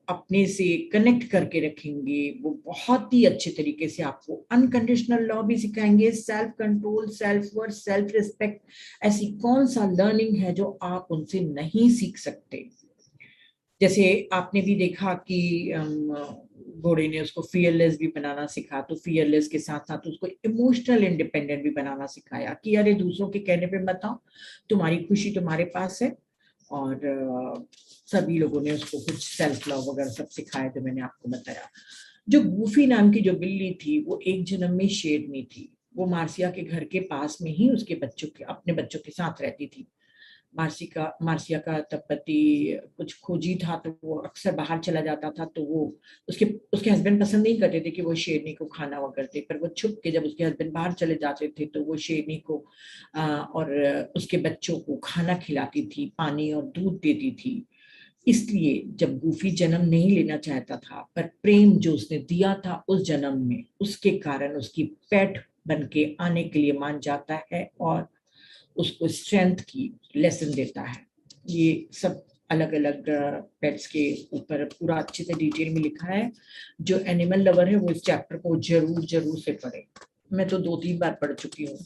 अपने से कनेक्ट करके रखेंगे, वो बहुत ही अच्छे तरीके से आपको अनकंडीशनल लव भी सिखाएंगे, self control, self worth, self respect. ऐसी कौन सा लर्निंग है जो आप उनसे नहीं सीख सकते। जैसे आपने भी देखा कि घोड़े ने उसको फियरलेस भी बनाना सिखा, तो फियरलेस के साथ साथ उसको इमोशनल इंडिपेंडेंट भी बनाना सिखाया कि अरे दूसरों के कहने पे मत आओ, तुम्हारी खुशी तुम्हारे पास है। और सभी लोगों ने उसको कुछ सेल्फ लव वगैरह सब सिखाया, जो मैंने आपको बताया। जो गूफी नाम की जो बिल्ली थी, वो एक जन्म में शेरनी थी। वो मार्सिया के घर के पास में ही उसके बच्चों के अपने बच्चों के साथ रहती थी। मार्सिया का तब पति कुछ खोजी था, तो वो अक्सर बाहर चला जाता था, तो वो उसके उसके हस्बैंड पसंद नहीं करते थे कि वो शेरनी को खाना वो करते, पर वो छुप के जब उसके हस्बैंड बाहर चले जाते थे तो वो शेरनी को और उसके बच्चों को खाना खिलाती थी, पानी और दूध देती थी। इसलिए जब गूफी जन्म नहीं लेना चाहता था, पर प्रेम जो उसने दिया था उस जन्म में, उसके कारण उसकी पेट बन के आने के लिए मान जाता है और उसको स्ट्रेंथ की लेसन देता है। ये सब अलग अलग पेट्स के ऊपर पूरा अच्छे से डिटेल में लिखा है। जो एनिमल लवर है वो इस चैप्टर को जरूर जरूर से पढ़े। मैं तो 2-3 बार पढ़ चुकी हूँ।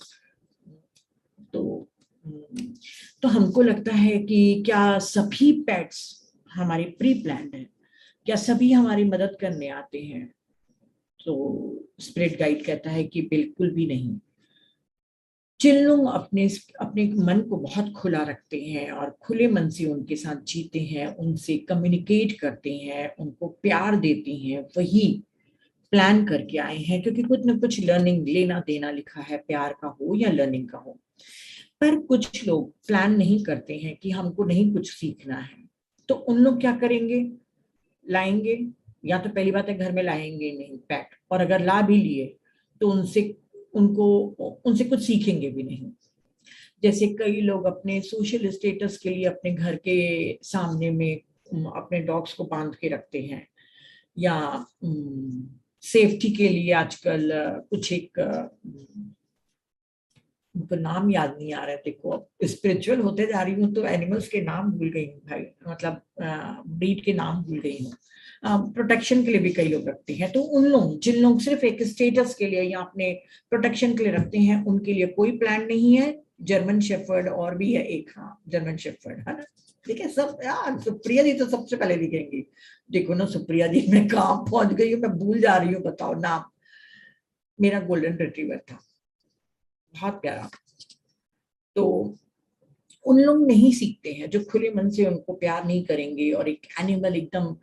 तो तो हमको लगता है कि क्या सभी पेट्स हमारे प्री प्लान्ड हैं, क्या सभी हमारी मदद करने आते हैं? तो स्पिरिट गाइड कहता है कि बिल्कुल भी नहीं। जिन लोग अपने अपने मन को बहुत खुला रखते हैं और खुले मन से उनके साथ जीते हैं, उनसे कम्युनिकेट करते हैं, उनको प्यार देते हैं, वही प्लान करके आए हैं, क्योंकि कुछ ना कुछ लर्निंग लेना देना लिखा है, प्यार का हो या लर्निंग का हो। पर कुछ लोग प्लान नहीं करते हैं कि हमको नहीं कुछ सीखना है, तो उन लोग क्या करेंगे, लाएंगे, या तो पहली बात है घर में लाएंगे नहीं पेट, और अगर ला भी लिए तो उनको उनसे कुछ सीखेंगे भी नहीं। जैसे कई लोग अपने सोशल स्टेटस के लिए अपने घर के सामने में अपने डॉग्स को बांध के रखते हैं, या सेफ्टी के लिए आजकल कुछ एक उनको नाम याद नहीं आ रहा है। देखो अब स्पिरिचुअल होते जा रही हूँ तो एनिमल्स के नाम भूल गई हूँ भाई, मतलब ब्रीड के नाम भूल गई हूँ। प्रोटेक्शन के लिए भी कई लोग रखते हैं, तो उन लोग जिन लोग सिर्फ एक स्टेटस के लिए या अपने प्रोटेक्शन के लिए रखते हैं, उनके लिए कोई प्लान नहीं है। जर्मन शेफर्ड और भी है एक, हाँ जर्मन शेफर्ड है ना। ठीक है सब यार, सुप्रिया जी तो सबसे पहले दिखेंगी। देखो ना सुप्रिया जी, मैं कहाँ पहुंच गई हूँ, मैं भूल जा रही हूँ, बताओ नाम। मेरा गोल्डन रिट्रीवर था, बहुत प्यारा। तो उन लोग नहीं सीखते हैं जो खुले मन से उनको प्यार नहीं करेंगे और एक एनिमल एकदम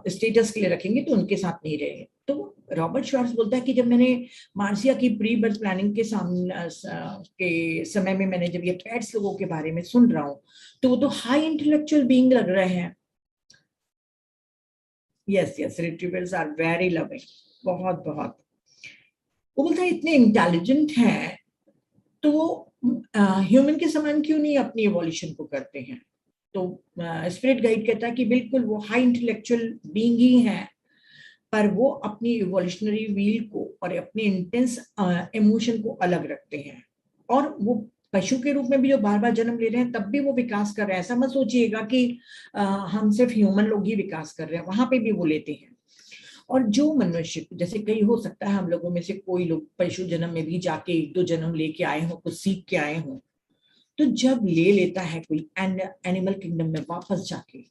स्टेटस के लिए रखेंगे, तो उनके साथ नहीं रहेंगे। तो रॉबर्ट श्वार्ट्ज बोलता है कि जब मैंने मार्सिया की प्री बर्थ प्लानिंग के सामने के समय में मैंने जब ये पेट्स लोगों के बारे में सुन रहा हूँ, तो वो तो हाई इंटेलेक्चुअल बीइंग लग रहे हैं। Yes yes, retrievers are very loving, बहुत बहुत। वो बोलता है इतने इंटेलिजेंट हैं, तो ह्यूमन के समान क्यों नहीं अपनी इवोल्यूशन को करते हैं? तो स्पिरिट गाइड कहता है कि बिल्कुल वो हाई इंटेलेक्चुअल बीइंग ही हैं, पर वो अपनी इवोल्यूशनरी व्हील को और अपने इंटेंस इमोशन को अलग रखते हैं। और वो पशु के रूप में भी जो बार बार जन्म ले रहे हैं, तब भी वो विकास कर रहे हैं। ऐसा मत सोचिएगा कि हम सिर्फ ह्यूमन लोग ही विकास कर रहे हैं, वहां पे भी वो लेते हैं। और जो मनुष्य, जैसे कई हो सकता है हम लोगों में से कोई लोग पशु जन्म में भी जाके 1-2 जन्म लेके आए हो, कुछ सीख के आए हो, तो जब ले लेता है कोई एनिमल किंगडम में वापस जाके,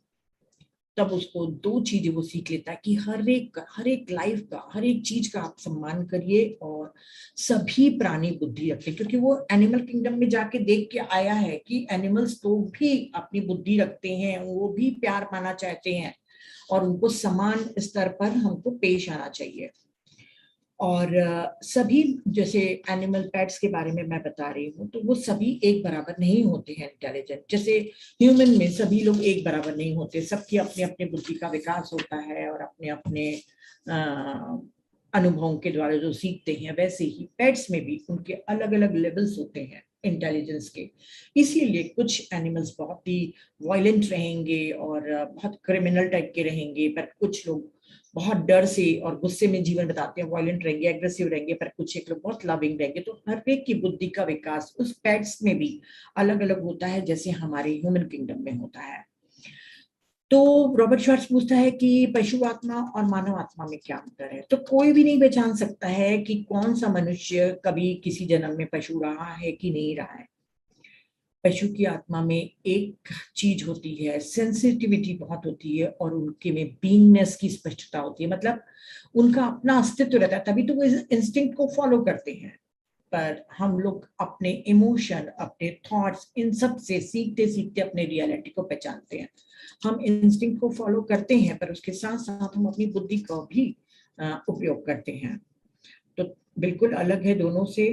तब उसको 2 चीजें वो सीख लेता है कि हर एक लाइफ का, हर एक चीज का आप सम्मान करिए और सभी प्राणी बुद्धि रखें, क्योंकि वो एनिमल किंगडम में जाके देख के आया है कि एनिमल्स तो भी अपनी बुद्धि रखते हैं, वो भी प्यार पाना चाहते हैं और उनको समान स्तर पर हमको पेश आना चाहिए। और सभी जैसे एनिमल पेट्स के बारे में मैं बता रही हूँ, तो वो सभी एक बराबर नहीं होते हैं इंटेलिजेंट। जैसे ह्यूमन में सभी लोग एक बराबर नहीं होते, सबकी अपने अपने बुद्धि का विकास होता है और अपने अपने अनुभवों के द्वारा जो सीखते हैं, वैसे ही पेट्स में भी उनके अलग अलग लेवल्स होते हैं इंटेलिजेंस के। इसीलिए कुछ एनिमल्स बहुत ही वायलेंट रहेंगे और बहुत क्रिमिनल टाइप के रहेंगे, पर कुछ लोग बहुत डर से और गुस्से में जीवन बताते हैं, वायलेंट रहेंगे, एग्रेसिव रहेंगे, पर कुछ एक लोग बहुत लविंग रहेंगे। तो हर एक की बुद्धि का विकास उस पेट्स में भी अलग अलग होता है, जैसे हमारे ह्यूमन किंगडम में होता है। तो रॉबर्ट श्वार्ट्ज पूछता है कि पशु आत्मा और मानव आत्मा में क्या अंतर है। तो कोई भी नहीं पहचान सकता है कि कौन सा मनुष्य कभी किसी जन्म में पशु रहा है कि नहीं रहा है। पशु की आत्मा में एक चीज होती है, सेंसिटिविटी बहुत होती है, और उनके में बीइंगनेस की स्पष्टता होती है, मतलब उनका अपना अस्तित्व रहता है, तभी तो वो इंस्टिंक्ट को फॉलो करते हैं। पर हम लोग अपने इमोशन, अपने थॉट्स, इन सब से सीखते सीखते अपने रियलिटी को पहचानते हैं। हम इंस्टिंक्ट को फॉलो करते हैं, पर उसके साथ साथ हम अपनी बुद्धि का भी उपयोग करते हैं। तो बिल्कुल अलग है दोनों से।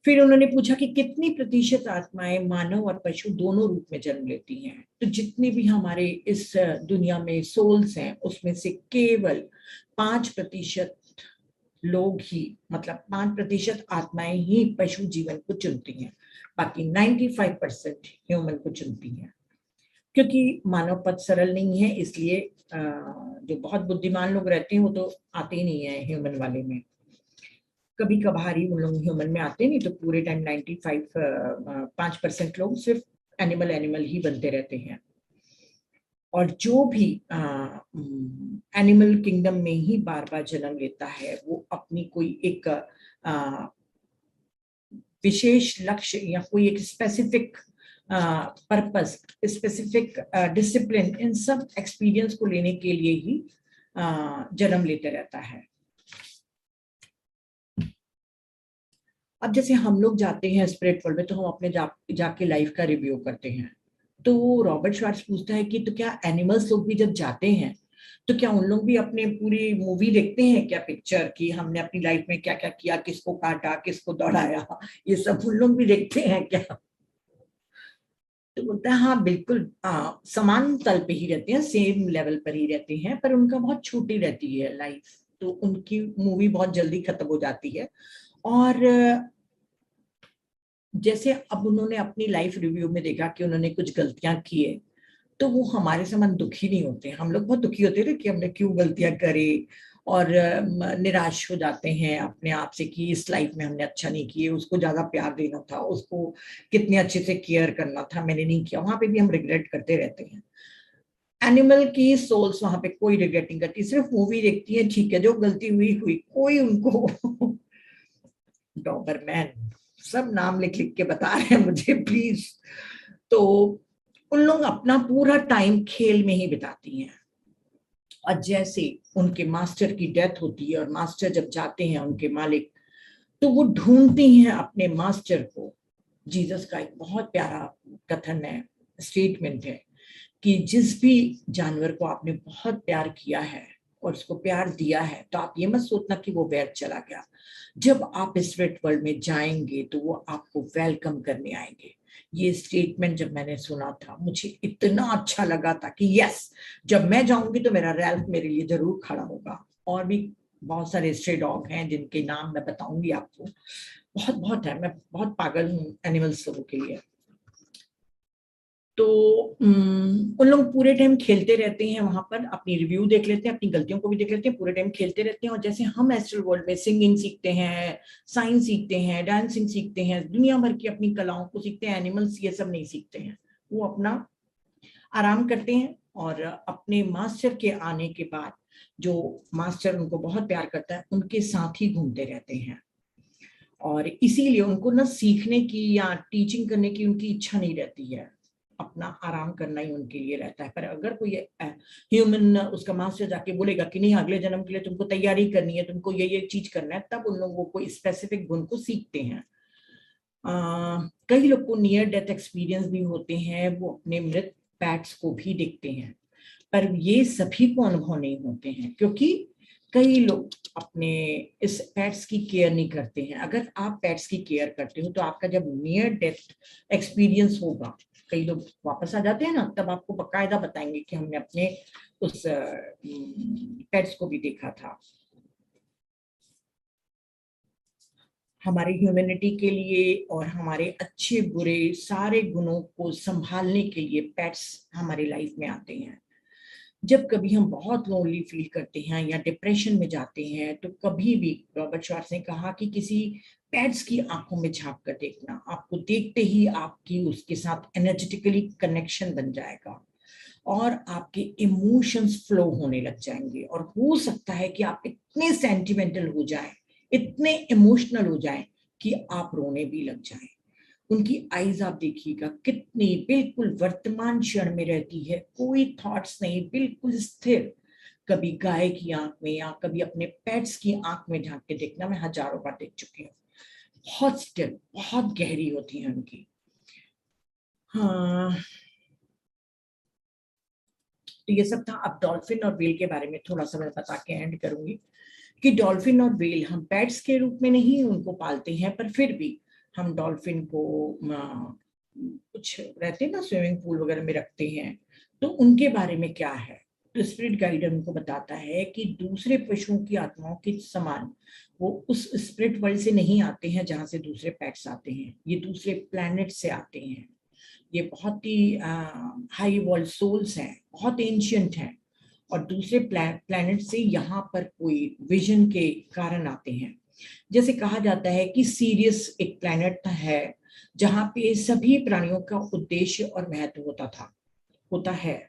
फिर उन्होंने पूछा कि कितनी प्रतिशत आत्माएं मानव और पशु दोनों रूप में जन्म लेती हैं। तो जितने भी हमारे इस दुनिया में सोल्स हैं, उसमें से केवल 5% लोग ही, मतलब 5% आत्माएं ही पशु जीवन को चुनती हैं, बाकी 95% ह्यूमन को चुनती हैं। क्योंकि मानव पथ सरल नहीं है, इसलिए जो बहुत बुद्धिमान लोग रहते हैं वो तो आते ही नहीं है ह्यूमन वाले में। कभी कभार ही उन लोग ह्यूमन में आते, नहीं तो पूरे टाइम 5% लोग सिर्फ एनिमल एनिमल ही बनते रहते हैं। और जो भी एनिमल किंगडम में ही बार बार जन्म लेता है, वो अपनी कोई एक विशेष लक्ष्य या कोई एक स्पेसिफिक पर्पस, स्पेसिफिक डिसिप्लिन, इन सब एक्सपीरियंस को लेने के लिए ही जन्म लेते रहता है। अब जैसे हम लोग जाते हैं स्पिरिट वर्ल्ड में, तो हम अपने जाके लाइफ का रिव्यू करते हैं। तो रॉबर्ट श्वार्ट्ज पूछता है कि तो क्या एनिमल्स लोग भी जब जाते हैं, तो क्या उन लोग भी अपने पूरी मूवी देखते हैं क्या, पिक्चर की हमने अपनी लाइफ में क्या क्या किया, किसको काटा, किसको दौड़ाया, ये सब उन लोग भी देखते हैं क्या? तो बोलता है हाँ बिल्कुल, समान तल पे ही रहते हैं, सेम लेवल पर ही रहते हैं, पर उनका बहुत छोटी रहती है लाइफ, तो उनकी मूवी बहुत जल्दी खत्म हो जाती है। और जैसे अब उन्होंने अपनी लाइफ रिव्यू में देखा कि उन्होंने कुछ गलतियां की है, तो वो हमारे समान दुखी नहीं होते। हम लोग बहुत दुखी होते थे कि हमने क्यों गलतियां करी, और निराश हो जाते हैं अपने आप से कि इस लाइफ में हमने अच्छा नहीं किया, उसको ज्यादा प्यार देना था, उसको कितने अच्छे से केयर करना था, मैंने नहीं किया। वहां पे भी हम रिग्रेट करते रहते हैं। एनिमल की सोल्स वहां पे कोई रिग्रेट नहीं करती, सिर्फ मूवी देखती है, ठीक है जो गलती हुई हुई, कोई उनको डॉबरमैन, सब नाम लिख लिख के बता रहे हैं मुझे प्लीज। तो उन लोग अपना पूरा टाइम खेल में ही बिताती हैं। और जैसे उनके मास्टर की डेथ होती है और मास्टर जब जाते हैं उनके मालिक, तो वो ढूंढती हैं अपने मास्टर को। जीसस का एक बहुत प्यारा कथन है, स्टेटमेंट है कि जिस भी जानवर को आपने बहुत प्यार किया है और उसको प्यार दिया है, तो आप ये मत सोचना कि वो वैर चला गया। जब आप स्पिरिट वर्ल्ड में जाएंगे तो वो आपको वेलकम करने आएंगे। ये स्टेटमेंट जब मैंने सुना था, मुझे इतना अच्छा लगा था कि यस, जब मैं जाऊंगी तो मेरा रैल्फ मेरे लिए जरूर खड़ा होगा। और भी बहुत सारे स्ट्रे डॉग हैं जिनके नाम मैं बताऊंगी आपको, बहुत बहुत है, मैं बहुत पागल हूँ एनिमल्स लोगों के लिए। तो उन लोग पूरे टाइम खेलते रहते हैं वहां पर, अपनी रिव्यू देख लेते हैं, अपनी गलतियों को भी देख लेते हैं, पूरे टाइम खेलते रहते हैं। और जैसे हम एस्ट्रल वर्ल्ड में सिंगिंग सीखते हैं, साइंस सीखते हैं, डांसिंग सीखते हैं, दुनिया भर की अपनी कलाओं को सीखते हैं, एनिमल्स ये सब नहीं सीखते हैं। वो अपना आराम करते हैं और अपने मास्टर के आने के बाद, जो मास्टर उनको बहुत प्यार करता है, उनके साथ ही घूमते रहते हैं। और इसीलिए उनको ना सीखने की या टीचिंग करने की उनकी इच्छा नहीं रहती है, अपना आराम करना ही उनके लिए रहता है। पर अगर कोई ह्यूमन उसका मास्टर जाके बोलेगा कि नहीं अगले जन्म के लिए तुमको तैयारी करनी है, तुमको ये चीज करना है, तब उन लोगों को स्पेसिफिक गुण को सीखते हैं। कई लोग को नियर डेथ एक्सपीरियंस भी होते हैं, वो अपने मृत पैट्स को भी देखते हैं, पर ये सभी को अनुभव नहीं होते हैं, क्योंकि कई लोग अपने इस पेट्स की केयर नहीं करते हैं। अगर आप पेट्स की केयर करते हो तो आपका जब नियर डेथ एक्सपीरियंस होगा, कई लोग वापस आ जाते हैं ना, तब आपको बकायदा बताएंगे कि हमने अपने उस पेट्स को भी देखा था। हमारी ह्यूमैनिटी के लिए और हमारे अच्छे बुरे सारे गुणों को संभालने के लिए पेट्स हमारी लाइफ में आते हैं। जब कभी हम बहुत लोनली फील करते हैं या डिप्रेशन में जाते हैं, तो कभी भी रॉबर्ट शॉर्ट्स ने कहा कि किसी पेट्स की आंखों में झांक कर देखना, आपको देखते ही आपकी उसके साथ एनर्जेटिकली कनेक्शन बन जाएगा और आपके इमोशंस फ्लो होने लग जाएंगे। और हो सकता है कि आप इतने सेंटिमेंटल हो जाएं, इतने इमोशनल हो जाएं कि आप रोने भी लग जाएं। उनकी आईज आप देखिएगा कितनी बिल्कुल वर्तमान क्षण में रहती है, कोई थॉट्स नहीं, बिल्कुल स्थिर। कभी गाय की आंख में या कभी अपने पेट्स की आंख में झांक के देखना मैं हजारों बार देख चुकी हूँ। बहुत स्टिल, बहुत गहरी होती है उनकी। हाँ, तो ये सब था। अब डॉल्फिन और व्हेल के बारे में थोड़ा सा मैं बता के एंड करूंगी कि डॉल्फिन और व्हेल हम पेट्स के रूप में नहीं उनको पालते हैं, पर फिर भी हम डॉल्फिन को कुछ रहते हैं ना स्विमिंग पूल वगैरह में रखते हैं। तो उनके बारे में क्या है, तो स्पिरिट गाइड उनको बताता है कि दूसरे पशुओं की आत्माओं के समान वो उस स्पिरिट वर्ल्ड से नहीं आते हैं जहां से दूसरे पेट्स आते हैं, ये दूसरे प्लैनेट से आते हैं। ये बहुत ही हाई वॉल्ड सोल्स हैं, बहुत एंशियंट हैं और दूसरे प्लैनेट से यहाँ पर कोई विजन के कारण आते हैं। जैसे कहा जाता है कि सीरियस एक प्लैनेट है जहाँ पे सभी प्राणियों का उद्देश्य और महत्व होता है।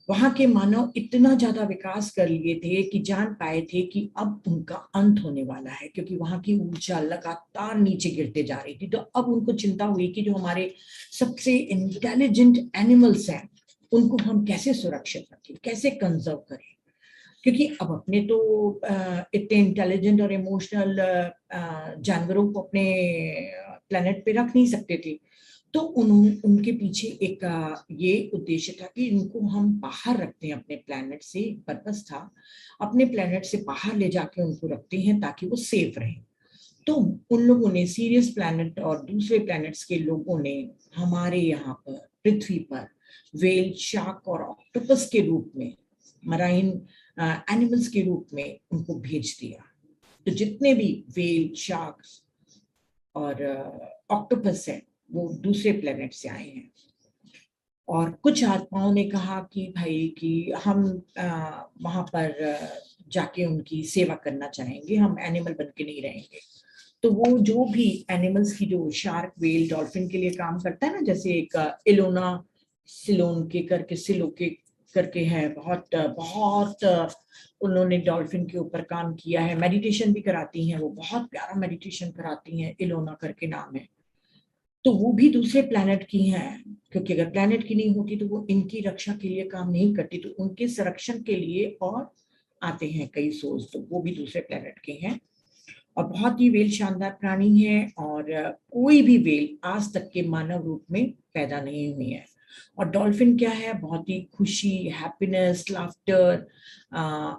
वहां के मानव इतना ज्यादा विकास कर लिए थे कि जान पाए थे कि अब उनका अंत होने वाला है, क्योंकि वहां की ऊर्जा लगातार नीचे गिरते जा रही थी। तो अब उनको चिंता हुई कि जो हमारे सबसे इंटेलिजेंट एनिमल्स हैं उनको हम कैसे सुरक्षित रखें, कैसे कंजर्व करें, क्योंकि अब अपने तो इतने इंटेलिजेंट और इमोशनल जानवरों को अपने प्लेनेट पे रख नहीं सकते थे। तो उनके पीछे एक ये उद्देश्य था कि इनको हम बाहर रखते हैं अपने प्लेनेट से, पर्पस था अपने प्लेनेट से बाहर ले जाके उनको रखते हैं ताकि वो सेफ रहे। तो उन लोगों ने, सीरियस प्लैनेट और दूसरे प्लैनेट्स के लोगों ने हमारे यहाँ पर पृथ्वी पर वेल, शार्क और ऑक्टोपस के रूप में, मराइन एनिमल्स के रूप में उनको भेज दिया। तो जितने भी वेल, शार्क्स और ऑक्टोपस है वो दूसरे प्लेनेट से आए हैं। और कुछ आत्माओं ने कहा कि भाई कि हम वहां पर जाके उनकी सेवा करना चाहेंगे, हम एनिमल बन के नहीं रहेंगे। तो वो जो भी एनिमल्स की, जो शार्क, वेल, डॉल्फिन के लिए काम करता है ना, जैसे एक इलोना सिलोन के करके, सिलो के करके है, बहुत बहुत उन्होंने डॉल्फिन के ऊपर काम किया है, मेडिटेशन भी कराती हैं वो, बहुत प्यारा मेडिटेशन कराती हैं, इलोना करके नाम है। तो वो भी दूसरे प्लैनेट की हैं, क्योंकि अगर प्लैनेट की नहीं होती तो वो इनकी रक्षा के लिए काम नहीं करती, तो उनके संरक्षण के लिए और आते हैं कई सोल्स, तो वो भी दूसरे प्लैनेट के हैं। और बहुत ही वेल शानदार प्राणी है और कोई भी वेल आज तक के मानव रूप में पैदा नहीं हुई है। और डॉल्फिन क्या है, बहुत ही खुशी, हैप्पीनेस, लाफ्टर,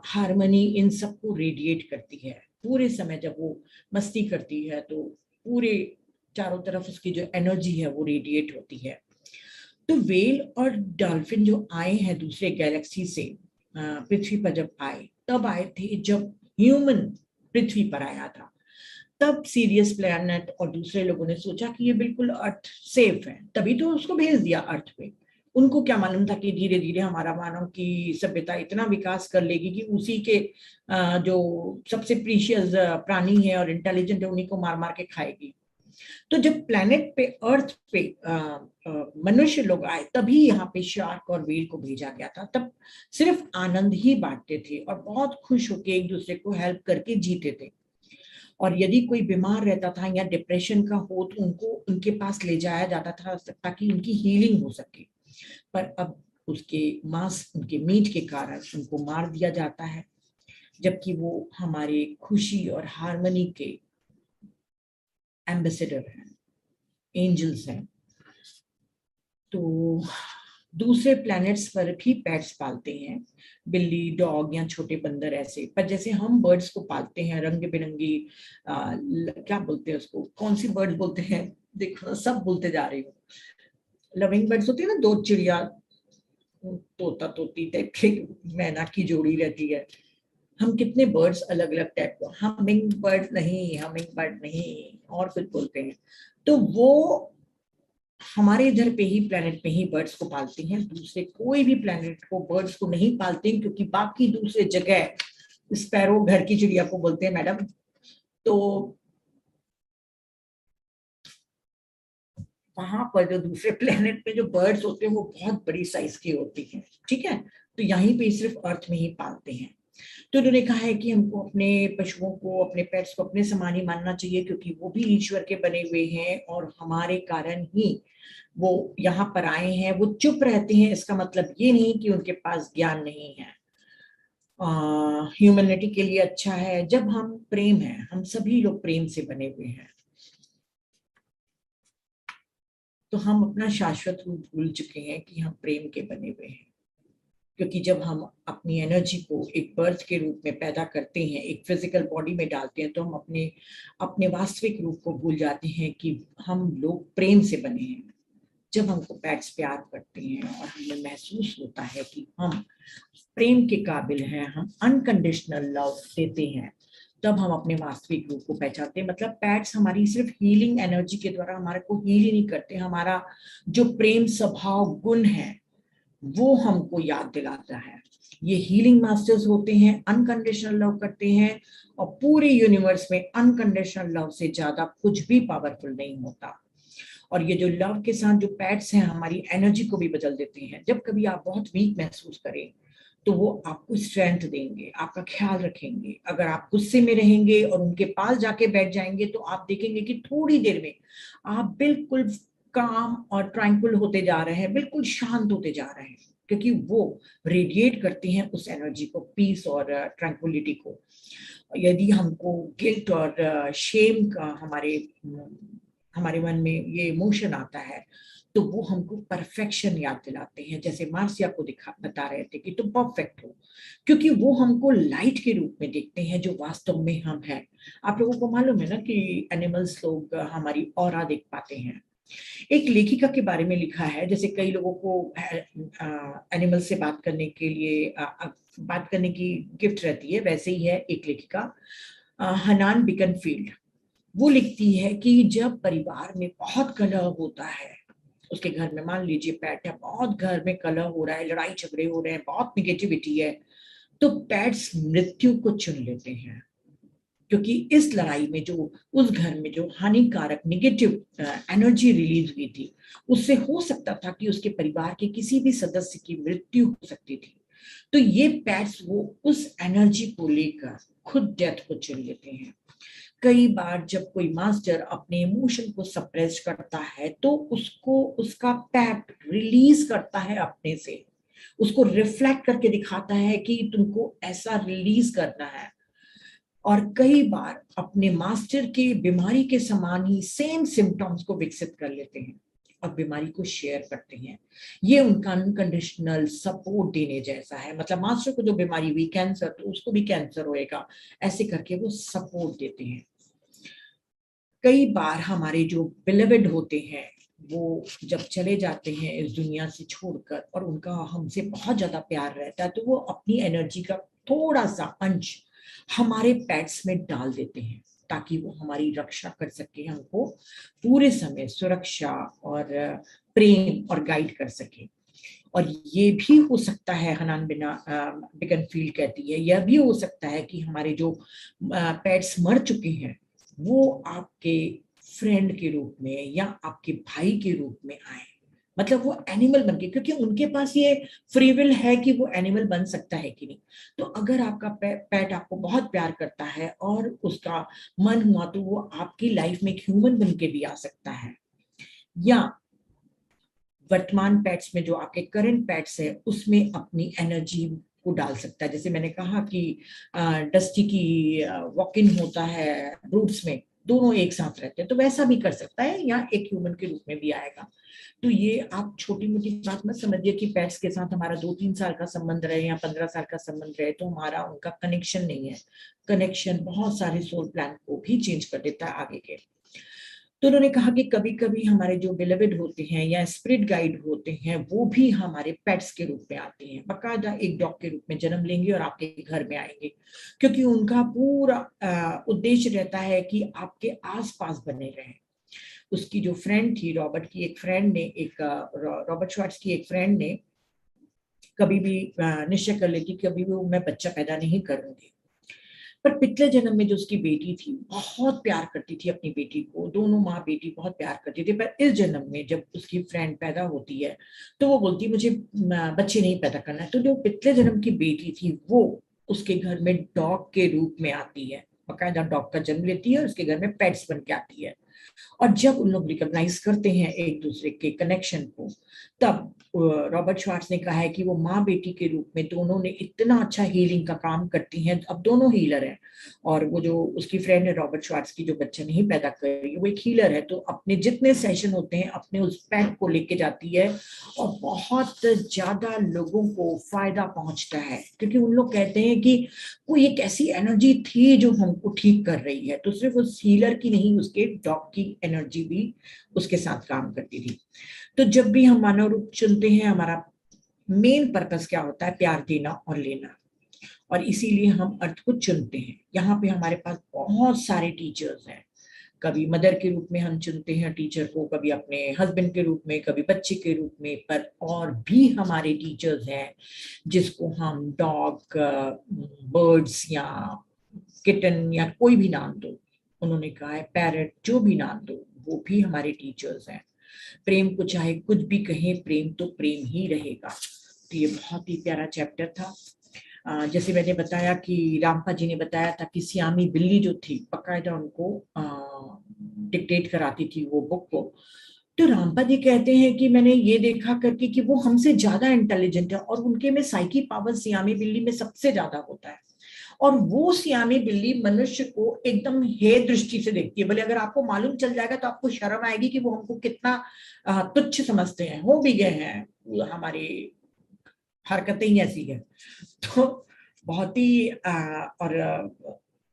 हार्मनी, इन सबको रेडिएट करती है पूरे समय। जब वो मस्ती करती है तो पूरे चारों तरफ उसकी जो एनर्जी है वो रेडिएट होती है। तो वेल और डॉल्फिन जो आए हैं दूसरे गैलेक्सी से पृथ्वी पर जब आए, तब आए थे जब ह्यूमन पृथ्वी पर आया था। तब सीरियस प्लैनेट और दूसरे लोगों ने सोचा कि ये बिल्कुल अर्थ सेफ है, तभी तो उसको भेज दिया अर्थ पे। उनको क्या मालूम था कि धीरे धीरे हमारा मानव की सभ्यता इतना विकास कर लेगी कि उसी के जो सबसे प्रीशियस प्राणी है और इंटेलिजेंट है उन्हीं को मार मार के खाएगी। तो जब प्लेनेट पे, अर्थ पे मनुष्य लोग आए, तभी यहाँ पे शार्क और व्हेल को भेजा गया था। तब सिर्फ आनंद ही बांटते थे और बहुत खुश होकर एक दूसरे को हेल्प करके जीते थे। और यदि कोई बीमार रहता था या डिप्रेशन का हो तो उनको उनके पास ले जाया जाता था ताकि उनकी हीलिंग हो सके। पर अब उसके मांस, उनके मीट के कारण उनको मार दिया जाता है, जबकि वो हमारे खुशी और हार्मनी के एम्बेसडर हैं, एंजल्स हैं। तो दूसरे प्लैनेट्स पर भी पेट्स पालते हैं, बिल्ली, डॉग या छोटे बंदर ऐसे। पर जैसे हम बर्ड्स को पालते हैं रंग बिरंगी, क्या बोलते हैं उसको, कौन सी बर्ड्स बोलते हैं, देखो सब बोलते जा रही हूँ, लविंग बर्ड्स होती है ना, दो चिड़िया, तोता तोती टाइप की, मैना की जोड़ी रहती है। हम कितने बर्ड्स अलग अलग टाइप को, हमिंग बर्ड नहीं, हमिंग बर्ड नहीं, और कुछ बोलते हैं। तो वो हमारे इधर पे ही प्लेनेट पे ही बर्ड्स को पालती हैं, दूसरे कोई भी प्लेनेट को बर्ड्स को नहीं पालते हैं, क्योंकि बाकी दूसरे जगह स्पैरो घर की चिड़िया को बोलते हैं मैडम, तो वहां पर जो दूसरे प्लेनेट पे जो बर्ड्स होते हैं वो बहुत बड़ी साइज की होती हैं, ठीक है। तो यहीं पे सिर्फ अर्थ में ही पालते हैं। तो उन्होंने कहा है कि हमको अपने पशुओं को, अपने पेट्स को अपने समान ही मानना चाहिए, क्योंकि वो भी ईश्वर के बने हुए हैं और हमारे कारण ही वो यहाँ पर आए हैं। वो चुप रहते हैं, इसका मतलब ये नहीं कि उनके पास ज्ञान नहीं है। ह्यूमैनिटी के लिए अच्छा है जब हम प्रेम है, हम सभी लोग प्रेम से बने हुए हैं, तो हम अपना शाश्वत रूप भूल चुके हैं कि हम प्रेम के बने हुए हैं। क्योंकि जब हम अपनी एनर्जी को एक बर्थ के रूप में पैदा करते हैं, एक फिजिकल बॉडी में डालते हैं, तो हम अपने अपने वास्तविक रूप को भूल जाते हैं कि हम लोग प्रेम से बने हैं। जब हमको पेट्स प्यार करते हैं और हमें महसूस होता है कि हम प्रेम के काबिल हैं, हम अनकंडीशनल लव देते हैं, तब हम अपने वास्तविक रूप को पहचानते हैं। मतलब पेट्स हमारी सिर्फ हीलिंग एनर्जी के द्वारा हमारे को हील ही नहीं करते, हमारा जो प्रेम स्वभाव गुण है वो हमको याद दिलाता है। ये हीलिंग मास्टर्स होते हैं, अनकंडीशनल लव करते हैं, और पूरे यूनिवर्स में अनकंडीशनल लव से ज्यादा कुछ भी पावरफुल नहीं होता। और ये जो लव के साथ जो पैट्स हैं हमारी एनर्जी को भी बदल देते हैं। जब कभी आप बहुत वीक महसूस करें तो वो आपको स्ट्रेंथ देंगे, आपका ख्याल रखेंगे। अगर आप गुस्से में रहेंगे और उनके पास जाके बैठ जाएंगे तो आप देखेंगे कि थोड़ी देर में आप बिल्कुल काम और ट्रैंक्विल होते जा रहे हैं, बिल्कुल शांत होते जा रहे हैं, क्योंकि वो रेडिएट करते हैं उस एनर्जी को, पीस और ट्रैंक्विलिटी को। यदि हमको गिल्ट और शेम का हमारे मन में ये इमोशन आता है, तो वो हमको परफेक्शन याद दिलाते हैं। जैसे मार्सिया को बता रहे थे कि तुम परफेक्ट हो, क्योंकि वो हमको लाइट के रूप में देखते हैं जो वास्तव में हम हैं। आप लोगों को मालूम है ना कि एनिमल्स लोग हमारी ऑरा देख पाते हैं। एक लेखिका के बारे में लिखा है, जैसे कई लोगों को एनिमल से बात करने के लिए बात करने की गिफ्ट रहती है, वैसे ही है एक लेखिका, हनान बिकनफील्ड। वो लिखती है कि जब परिवार में बहुत कलह होता है, उसके घर में मान लीजिए पेट है, बहुत घर में कलह हो रहा है, लड़ाई झगड़े हो रहे हैं, बहुत निगेटिविटी है, तो पेट्स मृत्यु को चुन लेते हैं। क्योंकि इस लड़ाई में जो उस घर में जो हानिकारक निगेटिव एनर्जी रिलीज हुई थी, उससे हो सकता था कि उसके परिवार के किसी भी सदस्य की मृत्यु हो सकती थी। तो ये पेट्स वो उस एनर्जी को लेकर खुद डेथ को चुन लेते हैं। कई बार जब कोई मास्टर अपने इमोशन को सप्रेस करता है तो उसको उसका पेट रिलीज करता है अपने से, उसको रिफ्लेक्ट करके दिखाता है कि तुमको ऐसा रिलीज करना है। और कई बार अपने मास्टर के बीमारी के समान ही सेम सिम्टम्स को विकसित कर लेते हैं और बीमारी को शेयर करते हैं। ये उनका अनकंडीशनल सपोर्ट देने जैसा है। मतलब मास्टर को जो बीमारी हुई कैंसर, तो उसको भी कैंसर होएगा, ऐसे करके वो सपोर्ट देते हैं। कई बार हमारे जो बिलीवेड होते हैं वो जब चले जाते हैं इस दुनिया से छोड़कर और उनका हमसे बहुत ज्यादा प्यार रहता है, तो वो अपनी एनर्जी का थोड़ा सा अंश हमारे पेट्स में डाल देते हैं, ताकि वो हमारी रक्षा कर सके, हमको पूरे समय सुरक्षा और प्रेम और गाइड कर सके। और ये भी हो सकता है, हनान बिकनफील्ड कहती है, यह भी हो सकता है कि हमारे जो पेट्स मर चुके हैं वो आपके फ्रेंड के रूप में या आपके भाई के रूप में आए। मतलब वो एनिमल बन के, क्योंकि उनके पास ये फ्री विल है कि वो एनिमल बन सकता है कि नहीं। तो अगर आपका पेट आपको बहुत प्यार करता है और उसका मन हुआ तो वो आपकी लाइफ में एक ह्यूमन बन के भी आ सकता है, या वर्तमान पेट्स में जो आपके करंट पेट्स है उसमें अपनी एनर्जी को डाल सकता है। जैसे मैंने कहा कि डस्टी की वॉक इन होता है ब्रूड्स में, दोनों एक साथ रहते हैं, तो वैसा भी कर सकता है या एक ह्यूमन के रूप में भी आएगा। तो ये आप छोटी मोटी बात मत समझिए कि पेट्स के साथ हमारा 2-3 साल का संबंध रहे या 15 साल का संबंध रहे तो हमारा उनका कनेक्शन नहीं है। कनेक्शन बहुत सारे सोल प्लान को भी चेंज कर देता है आगे के। तो उन्होंने कहा कि कभी कभी हमारे जो बिलवेड होते हैं या स्पिरिट गाइड होते हैं वो भी हमारे पेट्स के रूप में आते हैं, बाकायदा एक डॉग के रूप में जन्म लेंगे और आपके घर में आएंगे, क्योंकि उनका पूरा उद्देश्य रहता है कि आपके आसपास बने रहें। उसकी जो फ्रेंड थी, रॉबर्ट की एक फ्रेंड ने, एक रॉबर्ट श्वार्ट्ज की एक फ्रेंड ने कभी भी निश्चय कर ली कि कभी भी मैं बच्चा पैदा नहीं करूंगी, पर पिछले जन्म में जो उसकी बेटी थी बहुत प्यार करती थी अपनी बेटी को, दोनों माँ बेटी बहुत प्यार करती थी, पर इस जन्म में जब उसकी फ्रेंड पैदा होती है तो वो बोलती मुझे बच्चे नहीं पैदा करना है। तो जो पिछले जन्म की बेटी थी वो उसके घर में डॉग के रूप में आती है, बाकायदा डॉग का जन्म लेती है और उसके घर में पेट्स बन के आती है। और जब उन लोग रिकॉग्नाइज करते हैं एक दूसरे के कनेक्शन को, तब रॉबर्ट श्वार्ट्ज ने कहा है कि वो माँ बेटी के रूप में दोनों ने इतना अच्छा हीलिंग का काम करती हैं। अब दोनों हीलर हैं, और वो जो उसकी फ्रेंड है रॉबर्ट श्वार्ट्ज की, जो बच्चा नहीं पैदा कर रही है, वो एक हीलर है। तो अपने जितने सेशन होते हैं अपने उस पेट को लेके जाती है और बहुत ज्यादा लोगों को फायदा पहुंचता है, क्योंकि उन लोग कहते हैं कि कोई एक ऐसी एनर्जी थी जो हमको ठीक कर रही है। तो सिर्फ उस हीलर की नहीं, उसके डॉग की एनर्जी भी उसके साथ काम करती थी। तो जब भी हम मानव रूप चुनते हैं, हमारा मेन पर्पस क्या होता है? प्यार देना और लेना, और इसीलिए हम अर्थ को चुनते हैं। यहाँ पे हमारे पास बहुत सारे टीचर्स हैं। कभी मदर के रूप में हम चुनते हैं टीचर को, कभी अपने हस्बैंड के रूप में, कभी बच्चे के रूप में, पर और भी हमारे टीचर्स हैं जिसको हम डॉग, बर्ड्स या किटन या कोई भी नाम दो, उन्होंने कहा है पैरट, जो भी नाम दो वो भी हमारे टीचर्स हैं। प्रेम को चाहे कुछ भी कहें, प्रेम तो प्रेम ही रहेगा। तो ये बहुत ही प्यारा चैप्टर था। जैसे मैंने बताया कि रामपा जी ने बताया था कि सियामी बिल्ली जो थी बकायदा उनको डिक्टेट कराती थी वो बुक को। तो रामपा जी कहते हैं कि मैंने ये देखा करके कि वो हमसे ज्यादा इंटेलिजेंट है और उनके में साइकी पावर सियामी बिल्ली में सबसे ज्यादा होता है, और वो सियामी बिल्ली मनुष्य को एकदम हे दृष्टि से देखती है। भले अगर आपको मालूम चल जाएगा तो आपको शर्म आएगी कि वो हमको कितना तुच्छ समझते हैं, हो भी गए हैं, हमारी हरकतें ही ऐसी है। तो बहुत ही और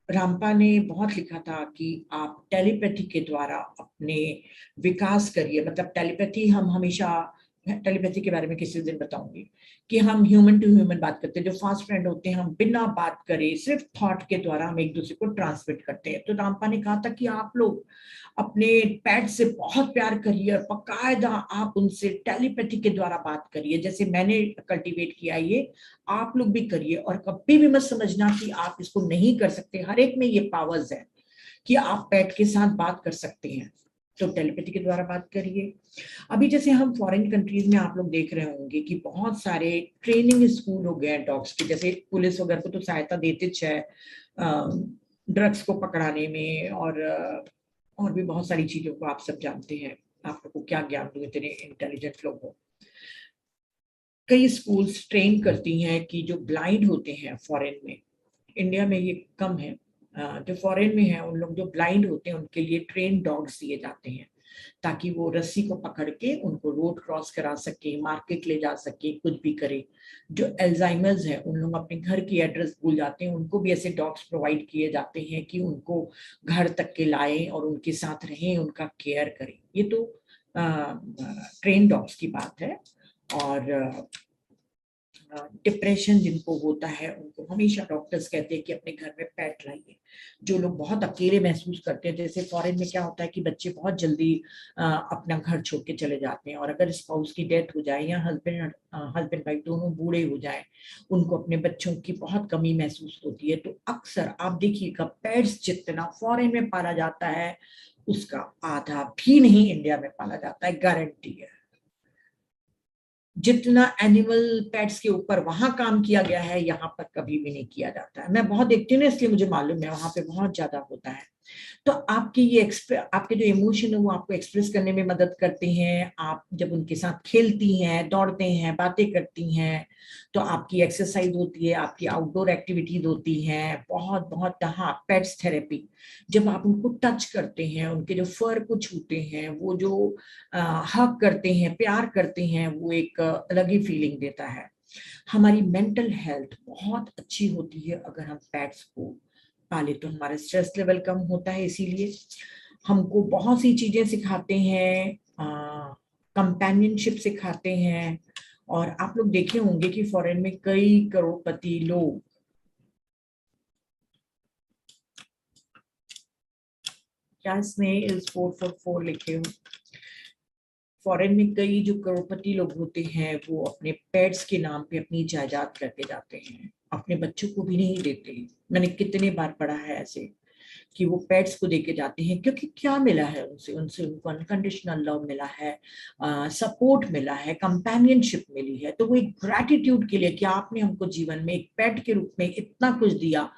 रामपा ने बहुत लिखा था कि आप टेलीपैथी के द्वारा अपने विकास करिए। मतलब टेलीपैथी, हम हमेशा टेलीपैथी के बारे में किसी दिन बताऊंगी कि हम ह्यूमन टू ह्यूमन बात करते हैं, जो फास्ट फ्रेंड होते हैं, हम बिना बात करे सिर्फ थॉट के द्वारा हम एक दूसरे को ट्रांसमिट करते हैं। तो रामपा ने कहा था कि आप लोग अपने पेट से बहुत प्यार करिए और बकायदा आप उनसे टेलीपैथी के द्वारा बात करिए, जैसे मैंने कल्टीवेट किया ये आप लोग भी करिए। और कभी भी मत समझना कि आप इसको नहीं कर सकते, हर एक में ये पावर्स है कि आप पेट के साथ बात कर सकते हैं। तो टेलीपैथी के द्वारा बात करिए। अभी जैसे हम फॉरेन कंट्रीज में आप लोग देख रहे होंगे कि बहुत सारे ट्रेनिंग स्कूल हो गए हैं डॉग्स के, जैसे पुलिस वगैरह को तो सहायता देते है ड्रग्स को पकड़ाने में, और भी बहुत सारी चीजों को आप सब जानते हैं। आप लोग को क्या ज्ञान दूं, इतने इंटेलिजेंट लोग हो। कई स्कूल्स ट्रेन करती हैं कि जो ब्लाइंड होते हैं फॉरेन में, इंडिया में ये कम है, जो फॉरेन में है उन लोग जो ब्लाइंड होते हैं उनके लिए ट्रेन डॉग्स दिए जाते हैं, ताकि वो रस्सी को पकड़ के उनको रोड क्रॉस करा सके, मार्केट ले जा सके, कुछ भी करे। जो एल्जाइमर्स है, उन लोग अपने घर की एड्रेस भूल जाते हैं, उनको भी ऐसे डॉग्स प्रोवाइड किए जाते हैं कि उनको घर तक के लाएं और उनके साथ रहें, उनका केयर करें। ये तो ट्रेन डॉग्स की बात है। और डिप्रेशन जिनको होता है उनको हमेशा डॉक्टर्स कहते हैं कि अपने घर में पेट लाइए। जो लोग बहुत अकेले महसूस करते हैं, जैसे फॉरेन में क्या होता है कि बच्चे बहुत जल्दी अपना घर छोड़ के चले जाते हैं, और अगर स्पाउस की डेथ हो जाए या हस्बैंड वाइफ दोनों बूढ़े हो जाए, उनको अपने बच्चों की बहुत कमी महसूस होती है। तो अक्सर आप देखिएगा पेट्स जितना फॉरेन में पाला जाता है उसका आधा भी नहीं इंडिया में पाला जाता है, गारंटी है। जितना एनिमल पेट्स के ऊपर वहां काम किया गया है यहाँ पर कभी भी नहीं किया जाता है। मैं बहुत देखती हूँ ना, इसलिए मुझे मालूम है वहां पे बहुत ज्यादा होता है। तो आपके जो इमोशन है वो आपको एक्सप्रेस करने में मदद करते हैं। आप जब उनके साथ खेलती हैं, दौड़ते हैं, बातें करती हैं, तो आपकी एक्सरसाइज होती है, आपकी आउटडोर एक्टिविटीज होती हैं, बहुत बहुत। हाँ, पेट्स थेरेपी, जब आप उनको टच करते हैं, उनके जो फर को छूते हैं, वो जो हग करते हैं, प्यार करते हैं, वो एक अलग ही फीलिंग देता है। हमारी मेंटल हेल्थ बहुत अच्छी होती है अगर हम पेट्स को पाले, तो हमारा स्ट्रेस लेवल कम होता है। इसीलिए हमको बहुत सी चीजें सिखाते हैं, कंपेनियनशिप सिखाते हैं। और आप लोग देखे होंगे कि फॉरेन में कई करोड़पति लोग, क्या स्नेह इज 444 लिखे हो, फॉरेन में कई जो करोड़पति लोग होते हैं वो अपने पेट्स के नाम पे अपनी जायदाद करके जाते हैं, अपने बच्चों को भी नहीं देते। मैंने कितने बार पढ़ा है ऐसे कि वो पेट्स को देके जाते हैं, क्योंकि क्या मिला है उनसे उनसे उनको अनकंडीशनल लव मिला है, सपोर्ट मिला है, कंपेनियनशिप मिली है। तो वो एक ग्रैटिट्यूड के लिए कि आपने हमको जीवन में एक पेट के रूप में इतना कुछ दिया।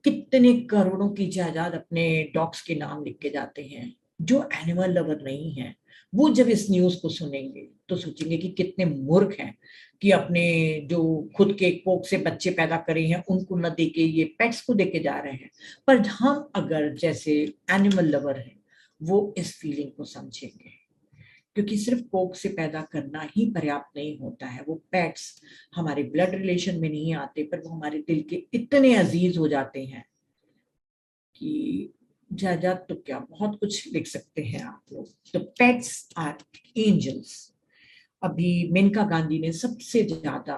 कितने करोड़ों की जायदाद अपने डॉग्स के नाम लिख के जाते हैं। जो एनिमल लवर नहीं है वो जब इस न्यूज को सुनेंगे तो सोचेंगे कि कितने मूर्ख हैं कि अपने जो खुद के कोख से बच्चे पैदा करे हैं उनको न देके ये पेट्स को देके जा रहे हैं। पर हम अगर जैसे एनिमल लवर हैं वो इस फीलिंग को समझेंगे, क्योंकि सिर्फ कोख से पैदा करना ही पर्याप्त नहीं होता है। वो पेट्स हमारे ब्लड रिलेशन में नहीं आते, पर वो हमारे दिल के इतने अजीज हो जाते हैं कि जायदाद तो क्या, बहुत कुछ लिख सकते हैं आप लोग। तो पेट्स आर एंजल्स। अभी मेनका गांधी ने सबसे ज्यादा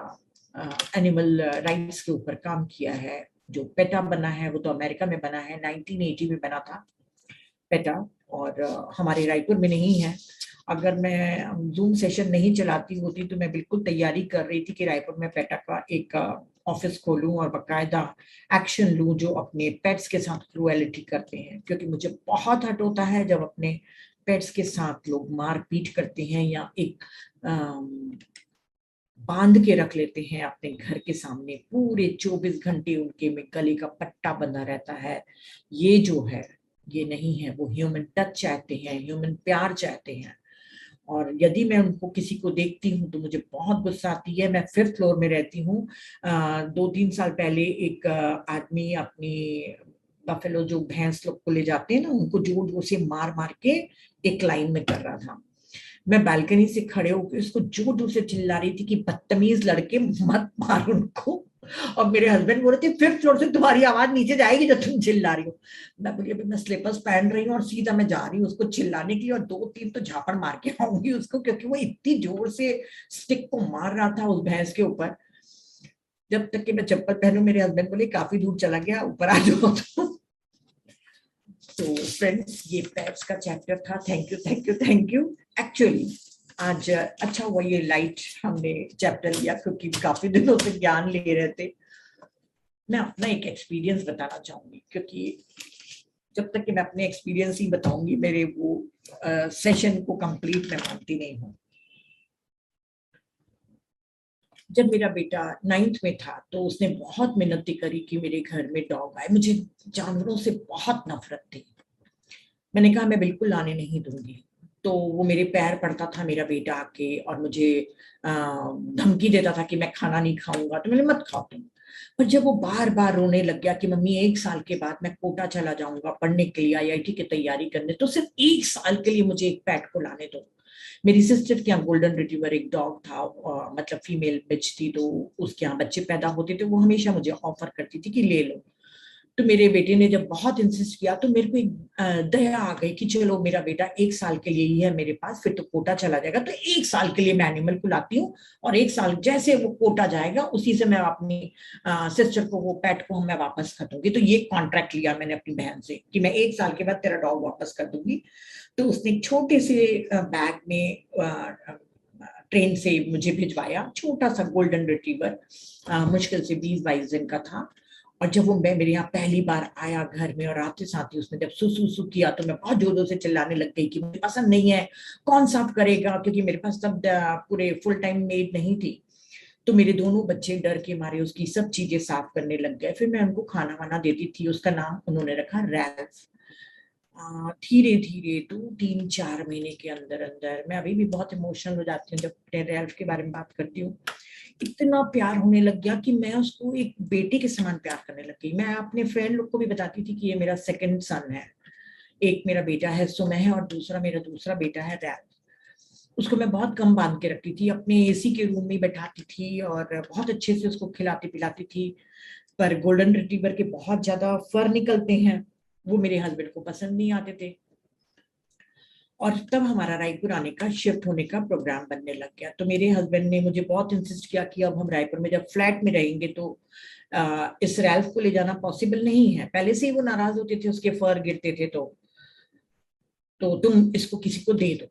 एनिमल राइट्स के ऊपर काम किया है। जो पेटा बना है वो तो अमेरिका में बना है, 1980 में बना था पेटा, और हमारे रायपुर में नहीं है। अगर मैं जूम सेशन नहीं चलाती होती तो मैं बिल्कुल तैयारी कर रही थी कि रायपुर में पेटा का एक ऑफिस खोलूं और बाकायदा एक्शन लूं जो अपने पेट्स के साथ क्रूएलिटी करते हैं, क्योंकि मुझे बहुत हर्ट होता है जब अपने पेट्स के साथ लोग मारपीट करते हैं या एक बांध के रख लेते हैं अपने घर के सामने, पूरे 24 घंटे उनके में गले का पट्टा बंधा रहता है। ये जो है ये नहीं है। वो ह्यूमन टच चाहते हैं, ह्यूमन प्यार चाहते हैं। और यदि मैं उनको किसी को देखती हूँ तो मुझे बहुत गुस्सा आती है। मैं 5th फ्लोर में रहती हूँ। 2-3 साल पहले एक आदमी अपनी बफेलो जो भैंस लोग को ले जाते हैं ना, उनको जोर जोर से मार मार के एक लाइन में कर रहा था। मैं बालकनी से खड़े होकर उसको जोर जोर से चिल्ला रही थी कि बदतमीज लड़के, मत मार उनको। और मेरे हस्बैंड बोल रहे थे 5th फ्लोर से तुम्हारी आवाज नीचे जाएगी जब तुम चिल्ला रही हो। मैं बोली अभी मैं स्लीपर्स पहन रही हूँ और सीधा मैं जा रही हूँ उसको चिल्लाने के लिए, और 2-3 तो झापड़ मार के आऊंगी उसको, क्योंकि वो इतनी जोर से स्टिक को मार रहा था उस भैंस के ऊपर। जब तक कि मैं चप्पल पहनू मेरे हस्बैंड बोले काफी दूर चला गया, ऊपर आ जाओ। तो फ्रेंड्स, ये पेट्स का चैप्टर था। Thank you thank you thank you. Actually आज अच्छा हुआ ये लाइट हमने चैप्टर लिया, क्योंकि काफी दिनों से ज्ञान ले रहे थे। मैं अपना एक एक्सपीरियंस बताना चाहूंगी, क्योंकि जब तक कि मैं अपने एक्सपीरियंस ही बताऊंगी मेरे वो सेशन को कंप्लीट मैं मानती नहीं हूँ। जब मेरा बेटा 9th में था तो उसने बहुत मिन्नतें करी कि मेरे घर में डॉग आए। मुझे जानवरों से बहुत नफरत थी। मैंने कहा मैं बिल्कुल लाने नहीं दूंगी। तो वो मेरे पैर पड़ता था मेरा बेटा आके, और मुझे धमकी देता था कि मैं खाना नहीं खाऊंगा। तो मैंने मत खाओ तुम। पर जब वो बार बार रोने लग गया कि मम्मी 1 साल के बाद मैं कोटा चला जाऊंगा पढ़ने के लिए, IIT की तैयारी करने, तो सिर्फ 1 साल के लिए मुझे एक पेट को लाने दो। मेरी सिस्टर के यहाँ गोल्डन रिट्रीवर एक डॉग था, मतलब फीमेल बिच थी, तो उसके यहाँ बच्चे पैदा होते थे। वो हमेशा मुझे ऑफर करती थी कि ले लो। तो मेरे बेटे ने जब बहुत इंसिस्ट किया तो मेरे को एक दया आ गई कि चलो मेरा बेटा 1 साल के लिए ही है मेरे पास, फिर तो कोटा चला जाएगा, तो 1 साल के लिए मैं एनिमल को लाती हूँ। और 1 साल जैसे वो कोटा जाएगा उसी से मैं अपनी सिस्टर को, वो पेट को मैं वापस कर दूंगी। तो ये कॉन्ट्रैक्ट लिया मैंने अपनी बहन से कि मैं 1 साल के बाद तेरा डॉग वापस कर दूंगी। तो उसने छोटे से बैग में ट्रेन से मुझे भिजवाया, छोटा सा गोल्डन रिट्रीवर, मुश्किल से 20-22 दिन का था। और जब वो मैं मेरे यहाँ पहली बार आया घर में, और आते साथ ही उसने जब सुसु सु किया तो मैं बहुत जोरों से चिल्लाने लग गई कि मुझे पसंद नहीं है, कौन साफ करेगा, क्योंकि मेरे पास तब पूरे फुल टाइम मेड नहीं थी। तो मेरे दोनों बच्चे डर के मारे उसकी सब चीजें साफ करने लग गए। फिर मैं उनको खाना वाना देती थी। उसका नाम उन्होंने रखा रैल्फ। धीरे धीरे 2 3 4 महीने के अंदर अंदर, मैं अभी भी बहुत इमोशनल हो जाती हूँ जब अपने रैल्फ के बारे में बात करती हूँ, इतना प्यार होने लग गया कि मैं उसको एक बेटे के समान प्यार करने लग गई। मैं अपने फ्रेंड लोग को भी बताती थी कि ये मेरा सेकंड सन है, एक मेरा बेटा है सुमह और दूसरा मेरा दूसरा बेटा है रैल्फ। उसको मैं बहुत कम बांध के रखती थी, अपने एसी के रूम में बैठाती थी और बहुत अच्छे से उसको खिलाती पिलाती थी। पर गोल्डन रिट्रीवर के बहुत ज्यादा फर निकलते हैं, वो मेरे हस्बैंड को पसंद नहीं आते थे। और तब हमारा रायपुर आने का, शिफ्ट होने का प्रोग्राम बनने लग गया। तो मेरे हस्बैंड ने मुझे बहुत इंसिस्ट किया कि अब हम रायपुर में जब फ्लैट में रहेंगे तो इस रैल्फ को ले जाना पॉसिबल नहीं है। पहले से ही वो नाराज होते थे, उसके फर गिरते थे, तो तुम इसको किसी को दे दो।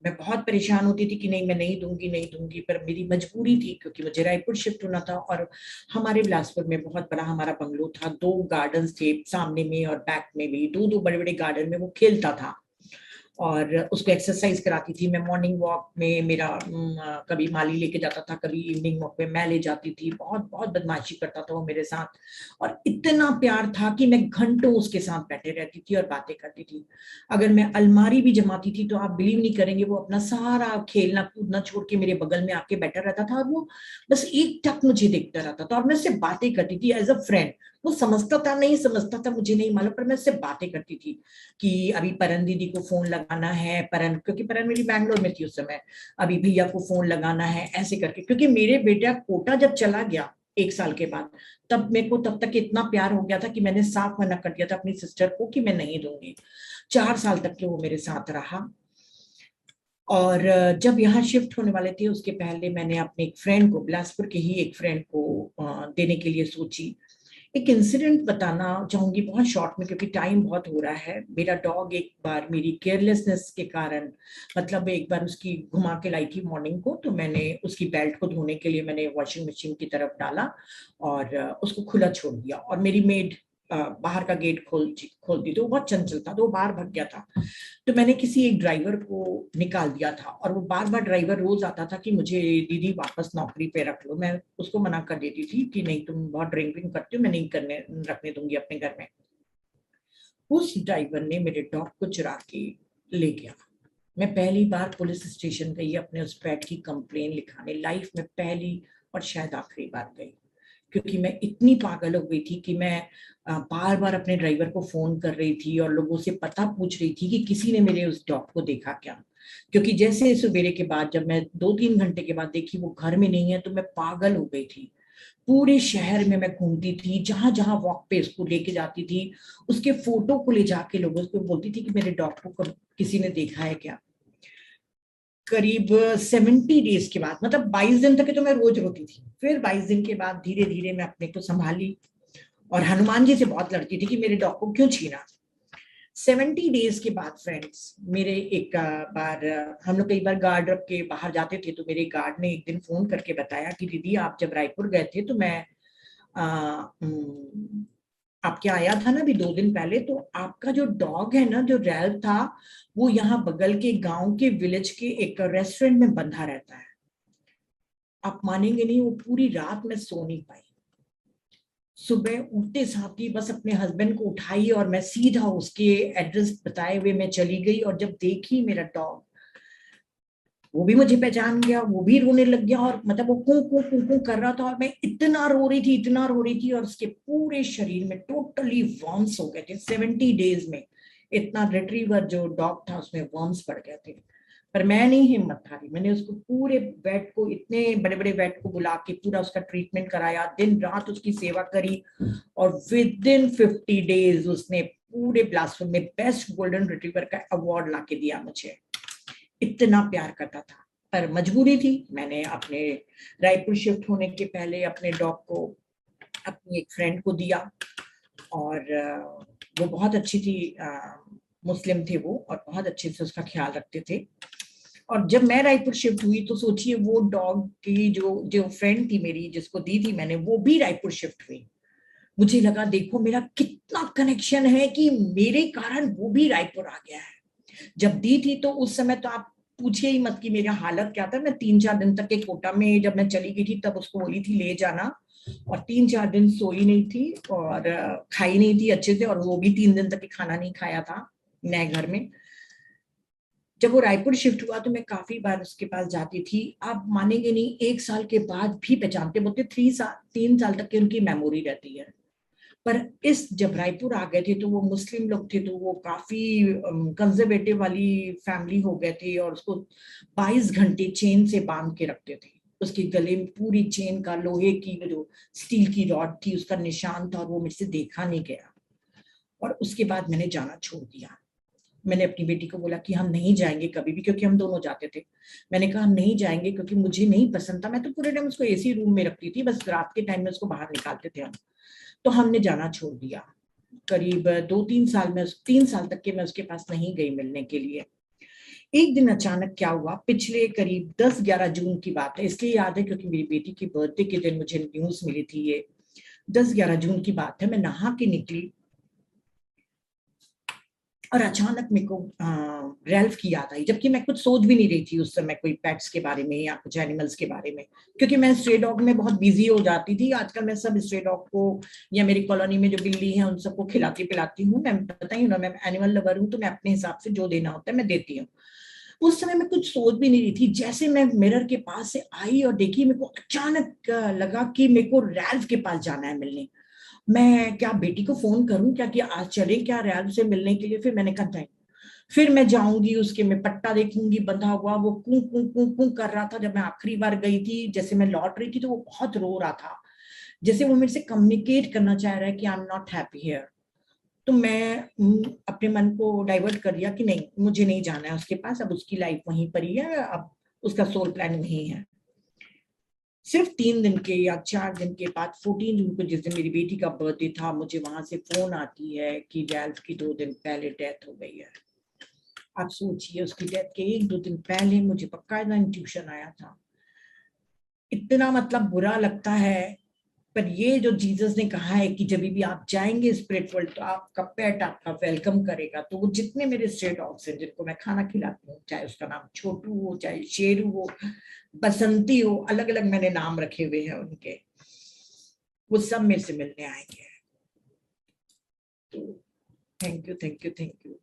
मैं बहुत परेशान होती थी कि नहीं, मैं नहीं दूंगी नहीं दूंगी, पर मेरी मजबूरी थी क्योंकि मुझे रायपुर शिफ्ट होना था। और हमारे बिलासपुर में बहुत बड़ा हमारा बंगलो था, 2 गार्डन थे सामने में और बैक में भी, दो दो बड़े बड़े गार्डन में वो खेलता था और उसको एक्सरसाइज कराती थी मैं। मॉर्निंग वॉक में मेरा कभी माली लेके जाता था, कभी इवनिंग वॉक में मैं ले जाती थी। बहुत बहुत बदमाशी करता था वो मेरे साथ, और इतना प्यार था कि मैं घंटों उसके साथ बैठे रहती थी और बातें करती थी। अगर मैं अलमारी भी जमाती थी तो आप बिलीव नहीं करेंगे, वो अपना सारा खेलना कूदना छोड़ के मेरे बगल में आके बैठा रहता था और वो बस एक टक मुझे देखता रहता था और मैं उससे बातें करती थी एज अ फ्रेंड। वो समझता था नहीं समझता था मुझे नहीं मालूम, पर मैं उससे बातें करती थी कि अभी परन दीदी को फोन लगाना है, परन, क्योंकि परन मेरी बैंगलोर में थी उस समय, अभी भैया को फोन लगाना है, ऐसे करके। क्योंकि मेरे बेटा कोटा जब चला गया 1 साल के बाद, तब मेरे को तब तक इतना प्यार हो गया था कि मैंने साफ मना कर दिया था अपनी सिस्टर को कि मैं नहीं दूंगी। 4 साल तक के वो मेरे साथ रहा। और जब यहाँ शिफ्ट होने वाले थे उसके पहले मैंने अपने एक फ्रेंड को, बिलासपुर के ही एक फ्रेंड को देने के लिए सोची। एक इंसिडेंट बताना चाहूंगी बहुत शॉर्ट में, क्योंकि टाइम बहुत हो रहा है। मेरा डॉग एक बार मेरी केयरलेसनेस के कारण, मतलब एक बार उसकी घुमा के लाई थी मॉर्निंग को, तो मैंने उसकी बेल्ट को धोने के लिए मैंने वॉशिंग मशीन की तरफ डाला और उसको खुला छोड़ दिया। और मेरी मेड बाहर का गेट खोल दी, तो वो बहुत चंचल था तो वो बाहर भाग गया था। तो मैंने किसी एक ड्राइवर को निकाल दिया था और वो बार बार ड्राइवर रोज आता था कि मुझे दीदी वापस नौकरी पे रख लो। मैं उसको मना कर देती थी कि नहीं, तुम बहुत ड्रिंकिंग करती हो, मैं नहीं करने रखने दूंगी अपने घर में। उस ड्राइवर ने मेरे डॉग को चुरा के ले गया। मैं पहली बार पुलिस स्टेशन गई अपने उस पेट की कंप्लेन लिखाने, लाइफ में पहली और शायद आखिरी बार गई। क्योंकि मैं इतनी पागल हो गई थी कि मैं बार बार अपने ड्राइवर को फोन कर रही थी और लोगों से पता पूछ रही थी कि किसी ने मेरे उस डॉग को देखा क्या। क्योंकि जैसे सवेरे के बाद जब मैं 2 3 घंटे के बाद देखी वो घर में नहीं है, तो मैं पागल हो गई थी। पूरे शहर में मैं घूमती थी, जहां जहां वॉक पे उसको लेके जाती थी, उसके फोटो को ले जाके लोगों को बोलती थी कि मेरे डॉग को किसी ने देखा है क्या। करीब 70 डेज के बाद, मतलब 22 दिन तक तो मैं रोज रोती थी। फिर 22 दिन के बाद धीरे धीरे मैं अपने को संभाली और हनुमान जी से बहुत लड़ती थी कि मेरे डॉग को क्यों छीना। 70 डेज के बाद फ्रेंड्स, मेरे एक बार हम लोग कई बार गार्ड रख के बाहर जाते थे, तो मेरे गार्ड ने एक दिन फोन करके बताया कि दीदी आप जब रायपुर गए थे तो मैं आपके आया था ना अभी 2 दिन पहले, तो आपका जो डॉग है ना, जो रैल्फ था, वो यहाँ बगल के गांव के विलेज के एक रेस्टोरेंट में बंधा रहता है। आप मानेंगे नहीं, वो पूरी रात में सो नहीं पाई। सुबह उठते साथ ही बस अपने हस्बैंड को उठाई और मैं सीधा उसके एड्रेस बताए हुए मैं चली गई। और जब देखी मेरा डॉग, वो भी मुझे पहचान गया, वो भी रोने लग गया और मतलब वो कू कू कू कू कर रहा था और मैं इतना रो रही थी, इतना रो रही थी। और उसके पूरे शरीर में टोटली वर्म्स हो गए थे 70 डेज में। इतना रिट्रीवर जो डॉग था उसमें वर्म्स पड़ गए थे। पर मैं नहीं हिम्मत हारी, मैंने उसको पूरे वेट को, इतने बड़े बड़े वेट को बुला के पूरा उसका ट्रीटमेंट कराया, दिन रात उसकी सेवा करी। और विद इन 50 डेज उसने पूरे बिलासपुर में बेस्ट गोल्डन रिट्रीवर का अवार्ड ला के दिया मुझे। इतना प्यार करता था। पर मजबूरी थी, मैंने अपने रायपुर शिफ्ट होने के पहले अपने डॉग को अपनी एक फ्रेंड को दिया। और वो बहुत अच्छी थी, मुस्लिम थे वो, और बहुत अच्छे से उसका ख्याल रखते थे। और जब मैं रायपुर शिफ्ट हुई तो सोचिए, वो डॉग की जो जो फ्रेंड थी मेरी, जिसको दी थी मैंने, वो भी रायपुर शिफ्ट हुई। मुझे लगा देखो मेरा कितना कनेक्शन है कि मेरे कारण वो भी रायपुर आ गया है। जब दी थी तो उस समय तो आप पूछिए ही मत कि मेरा हालत क्या था। मैं 3-4 दिन तक एक कोटा में जब मैं चली गई थी तब उसको बोली थी ले जाना, और 3-4 दिन सोई नहीं थी और खाई नहीं थी अच्छे से, और वो भी 3 दिन तक खाना नहीं खाया था नए घर में। जब वो रायपुर शिफ्ट हुआ तो मैं काफी बार उसके पास जाती थी। आप मानेंगे नहीं, 1 साल के बाद भी पहचानते, बोलते 3 साल तक की उनकी मेमोरी रहती है। पर इस जब रायपुर आ गए थे तो वो मुस्लिम लोग थे, तो वो काफी कंजर्वेटिव वाली फैमिली हो गए थे, और उसको 22 घंटे चेन से बांध के रखते थे। उसके गले में पूरी चेन का लोहे की जो स्टील की रॉड थी उसका निशान था, और वो मेरे से देखा नहीं गया। और उसके बाद मैंने जाना छोड़ दिया। मैंने अपनी बेटी को बोला कि हम नहीं जाएंगे कभी भी, क्योंकि हम दोनों जाते थे। मैंने कहा हम नहीं जाएंगे क्योंकि मुझे नहीं पसंद था। मैं तो पूरे टाइम उसको एसी रूम में रखती थी, बस रात के टाइम में उसको बाहर निकालते थे हम। तो हमने जाना छोड़ दिया। करीब 2-3 साल में 3 साल तक के मैं उसके पास नहीं गई मिलने के लिए। एक दिन अचानक क्या हुआ, पिछले करीब 10-11 जून की बात है, इसलिए याद है क्योंकि मेरी बेटी की बर्थडे के दिन मुझे न्यूज मिली थी ये। 10-11 जून की बात है, मैं नहा के निकली और अचानक मेरे को रैल्फ की याद आई, जबकि मैं कुछ सोच भी नहीं रही थी उस समय कोई पेट्स के बारे में या कुछ एनिमल्स के बारे में, क्योंकि मैं स्ट्रे डॉग में बहुत बिजी हो जाती थी। आजकल मैं सब स्ट्रे डॉग को या मेरी कॉलोनी में जो बिल्ली है उन सबको खिलाती पिलाती हूँ। मैं पता ही ना, मैं एनिमल लवर हूँ, तो मैं अपने हिसाब से जो देना होता है मैं देती हूँ। उस समय मैं कुछ सोच भी नहीं रही थी। जैसे मैं मिरर के पास से आई और देखी, मेरे को अचानक लगा कि मेरे को रैल्फ के पास जाना है मिलने। मैं क्या बेटी को फोन करूं क्या कि आज चले क्या रैल्फ से मिलने के लिए? फिर मैंने कहा नहीं, फिर मैं जाऊंगी उसके, मैं पट्टा देखूंगी बंधा हुआ, वो कू कू कू कू कर रहा था। जब मैं आखिरी बार गई थी, जैसे मैं लौट रही थी, तो वो बहुत रो रहा था, जैसे वो मेरे से कम्युनिकेट करना चाह रहा है कि I am not happy here. तो मैं अपने मन को डाइवर्ट कर दिया कि नहीं, मुझे नहीं जाना है उसके पास, अब उसकी लाइफ वहीं पर ही है, अब उसका सोल प्लान वहीं है। सिर्फ 3 दिन के या 4 दिन के बाद 14 जून को, जिस दिन मेरी बेटी का बर्थडे था, मुझे वहां से फोन आती है कि रैल्फ की 2 दिन पहले डेथ हो गई है। आप सोचिए, उसकी डेथ के 1-2 दिन पहले मुझे बकायदा इंट्यूशन आया था। इतना मतलब बुरा लगता है। पर ये जो जीसस ने कहा है कि जब भी आप जाएंगे स्पिरिट वर्ल्ड तो आपका पेट आपका वेलकम करेगा, तो वो जितने मेरे स्ट्रे डॉग्स हैं जिनको मैं खाना खिलाती हूँ, चाहे उसका नाम छोटू हो, चाहे शेरू हो, बसंती हो, अलग अलग मैंने नाम रखे हुए हैं उनके, वो सब मेरे से मिलने आएंगे। तो thank you, thank you, thank you.